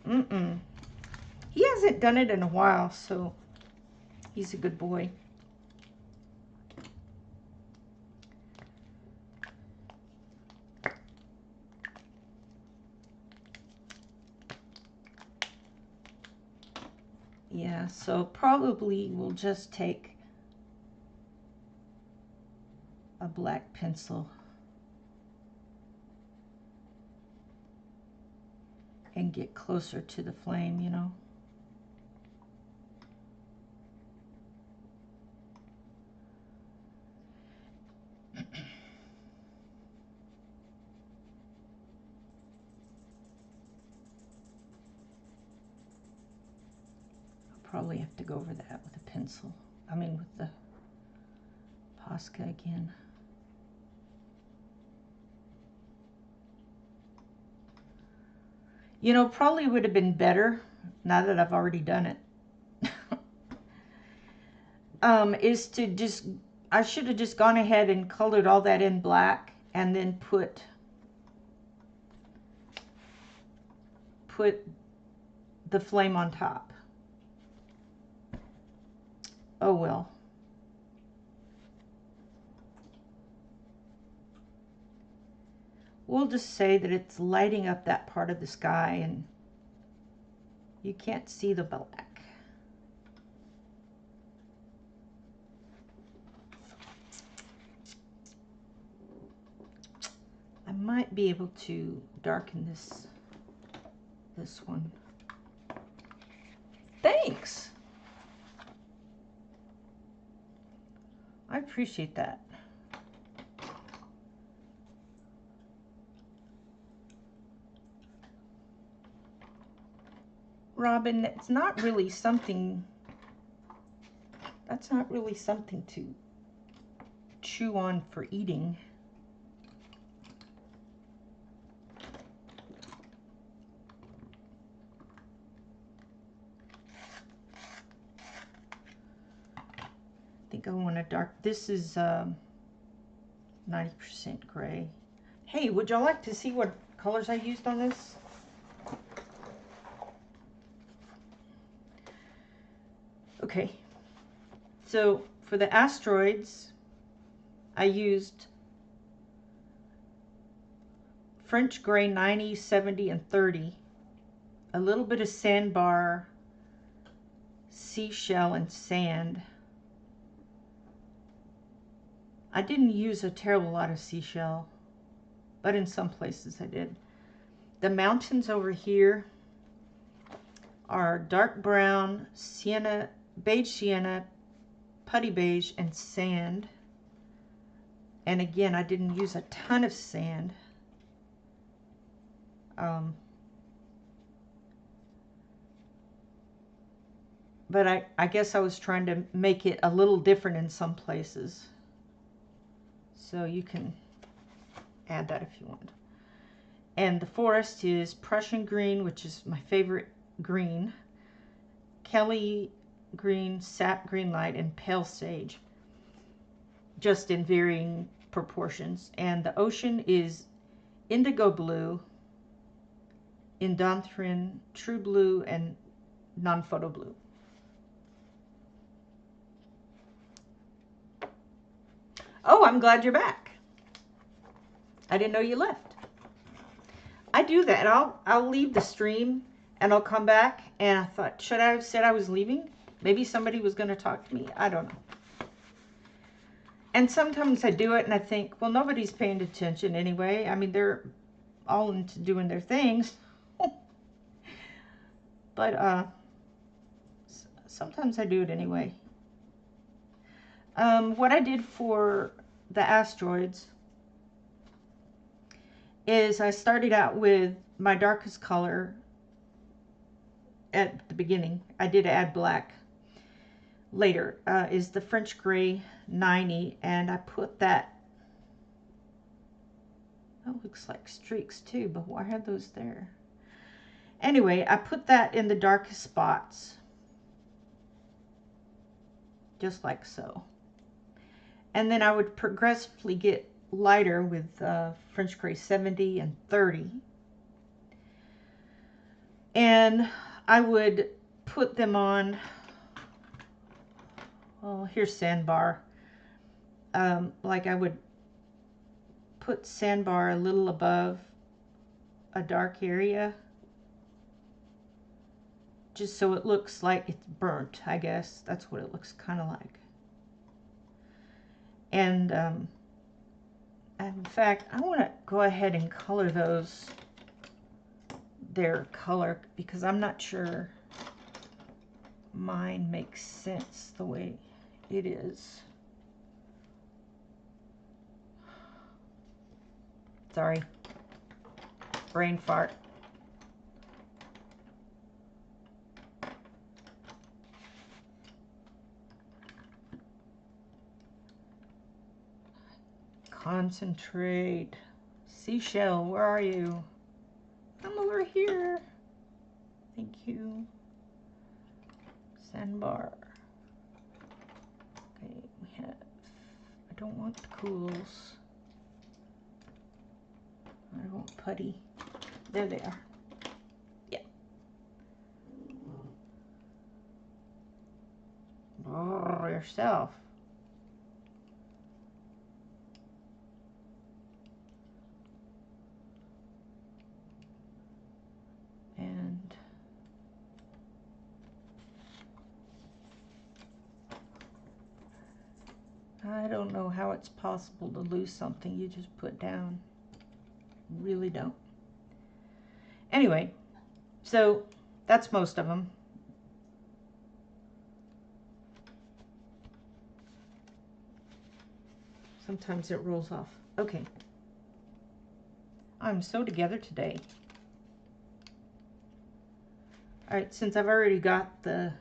He hasn't done it in a while, so he's a good boy. Yeah, so probably we'll just take a black pencil and get closer to the flame, you know. Probably have to go over that with a pencil. I mean with the Posca again. You know, probably would have been better, now that I've already done it, is to just, I should have just gone ahead and colored all that in black and then put the flame on top. Oh well. We'll just say that it's lighting up that part of the sky and you can't see the black. I might be able to darken this one. Thanks. I appreciate that. Robin, it's not really something, that's not really something to chew on for eating. I think I want to dark, this is 90% gray. Hey, would y'all like to see what colors I used on this? Okay, so for the asteroids, I used French gray 90, 70, and 30, a little bit of sandbar, seashell, and sand. I didn't use a terrible lot of seashell, but in some places I did. The mountains over here are dark brown, sienna, beige sienna, putty beige, and sand. And again, I didn't use a ton of sand. But I guess I was trying to make it a little different in some places. So you can add that if you want. And the forest is Prussian green, which is my favorite green, Kelly green, sap green light, and pale sage, just in varying proportions. And the ocean is indigo blue, Indanthrine, true blue, and non-photo blue. Oh, I'm glad you're back. I didn't know you left. I do that. I'll leave the stream and I'll come back, and I thought, should I have said I was leaving? Maybe somebody was going to talk to me. I don't know. And sometimes I do it and I think, well, nobody's paying attention anyway. I mean, they're all into doing their things. But sometimes I do it anyway. What I did for the asteroids is I started out with my darkest color at the beginning. I did add black later, is the French gray 90, and I put that, that looks like streaks too, but why are those there? Anyway, I put that in the darkest spots, just like so. And then I would progressively get lighter with French Gray 70 and 30. And I would put them on, well, here's sandbar. Like I would put sandbar a little above a dark area, just so it looks like it's burnt, I guess. That's what it looks kind of like. And in fact, I want to go ahead and color those their color, because I'm not sure mine makes sense the way it is. Sorry, brain fart. Concentrate. Seashell, where are you? I'm over here. Thank you. Sandbar. Okay, we have, I don't want the cools. I want putty. There they are. Yeah. Brrr, yourself. And I don't know how it's possible to lose something you just put down. Really don't. Anyway, so that's most of them. Sometimes it rolls off. Okay. I'm so together today. All right, since I've already got the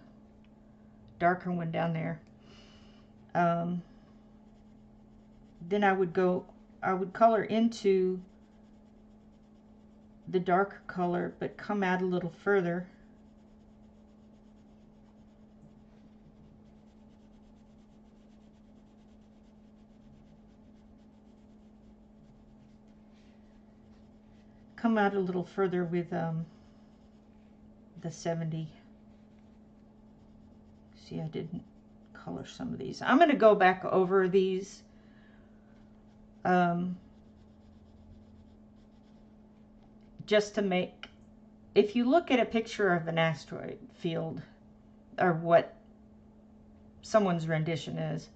darker one down there, then I would color into the darker color, but come out a little further. Come out a little further with the 70. See, I didn't color some of these. I'm going to go back over these just to make, if you look at a picture of an asteroid field, or what someone's rendition is,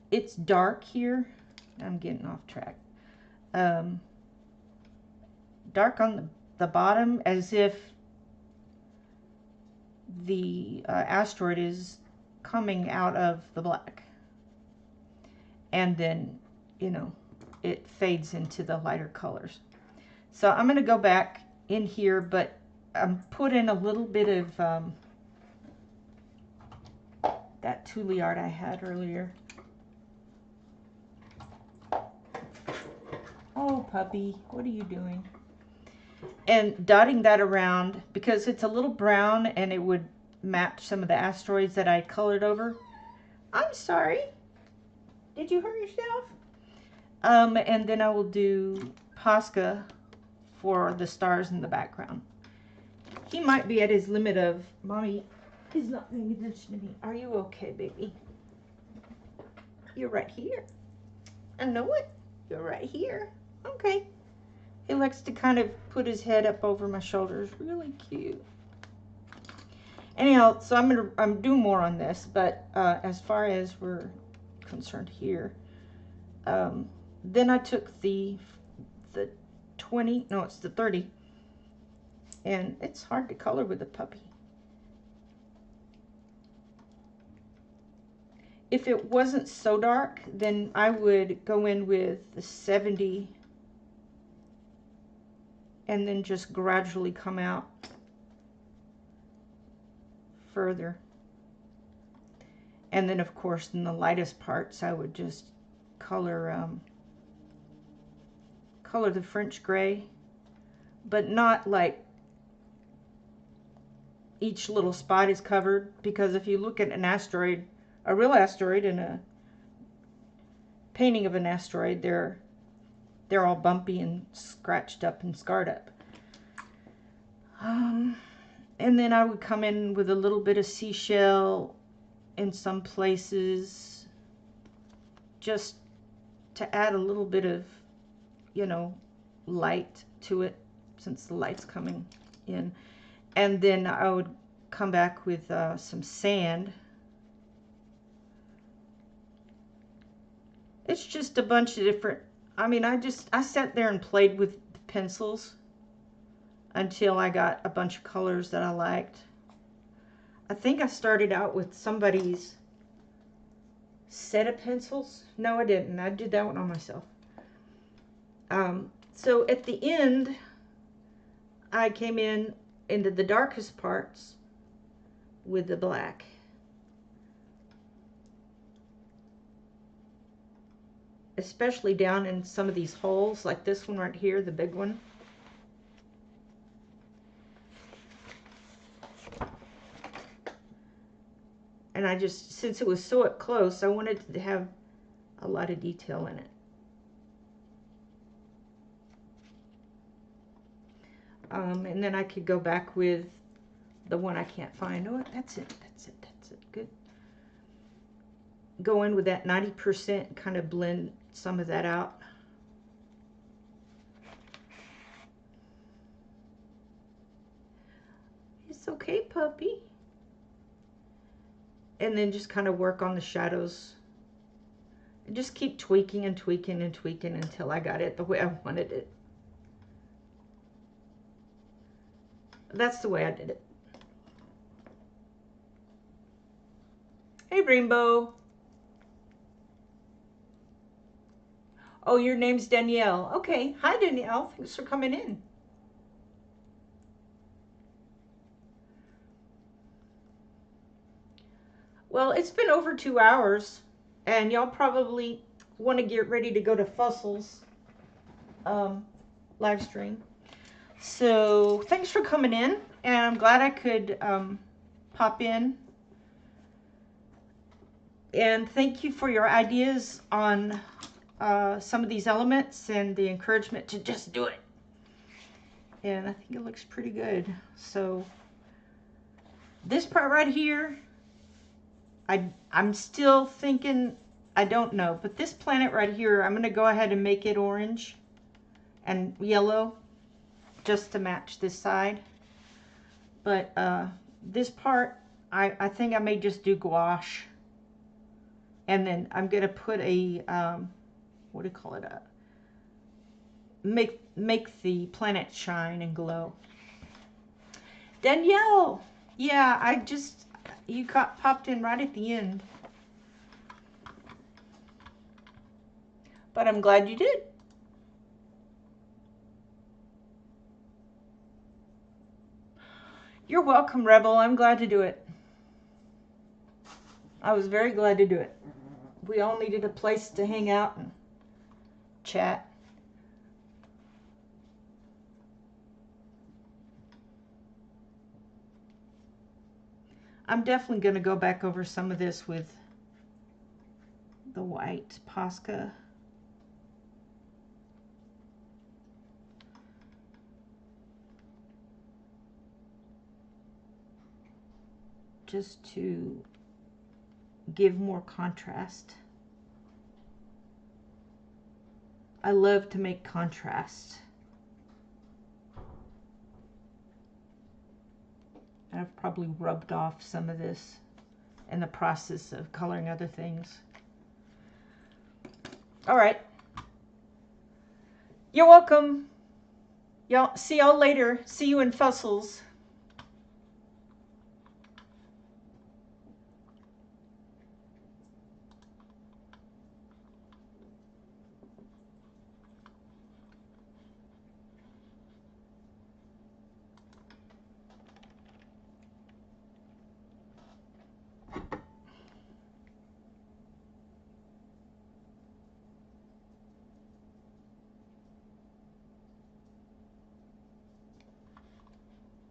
it's dark here. I'm getting off track. Dark on the bottom, as if the asteroid is coming out of the black. And then, you know, it fades into the lighter colors. So I'm going to go back in here, but put in a little bit of that Thule art I had earlier. Oh, puppy, what are you doing? And dotting that around, because it's a little brown and it would match some of the asteroids that I colored over. I'm sorry. Did you hurt yourself? And then I will do Posca for the stars in the background. He might be at his limit of, Mommy is not paying attention to me. Are you okay, baby? You're right here. I know it. You're right here. Okay. He likes to kind of put his head up over my shoulders. Really cute. Anyhow, so I'm doing more on this, but as far as we're concerned here, then I took the 20, no, it's the 30, and it's hard to color with a puppy. If it wasn't so dark, then I would go in with the 70 and then just gradually come out further. And then, of course, in the lightest parts, I would just color color the French gray, but not like each little spot is covered, because if you look at an asteroid, a real asteroid and a painting of an asteroid, they're they're all bumpy and scratched up and scarred up. And then I would come in with a little bit of seashell in some places, just to add a little bit of, you know, light to it, since the light's coming in. And then I would come back with some sand. It's just a bunch of different, I mean, I sat there and played with the pencils until I got a bunch of colors that I liked. I think I started out with somebody's set of pencils. No, I didn't. I did that one on myself. So at the end, I came into the darkest parts with the black. Especially down in some of these holes, like this one right here, the big one. And I just, since it was so up close, I wanted to have a lot of detail in it. And then I could go back with the one I can't find. Oh, that's it, that's it, that's it, good. Go in with that 90%, kind of blend some of that out. It's okay, puppy. And then just kind of work on the shadows. And just keep tweaking and tweaking and tweaking until I got it the way I wanted it. That's the way I did it. Hey, Rainbow. Oh, your name's Danielle. Okay. Hi, Danielle. Thanks for coming in. Well, it's been over 2 hours, and y'all probably want to get ready to go to Fussel's live stream. So thanks for coming in, and I'm glad I could pop in. And thank you for your ideas on some of these elements and the encouragement to just do it. And I think it looks pretty good. So this part right here, I'm still thinking, I don't know, but this planet right here, I'm going to go ahead and make it orange and yellow just to match this side. But this part, I think I may just do gouache. And then I'm going to put a, what do you call it, make the planet shine and glow. Danielle, yeah, you popped in right at the end. But I'm glad you did. You're welcome, Rebel. I'm glad to do it. I was very glad to do it. We all needed a place to hang out and chat. I'm definitely going to go back over some of this with the white Posca. Just to give more contrast. I love to make contrast. I've probably rubbed off some of this in the process of coloring other things. All right. You're welcome. Y'all, see y'all later. See you in Fussels.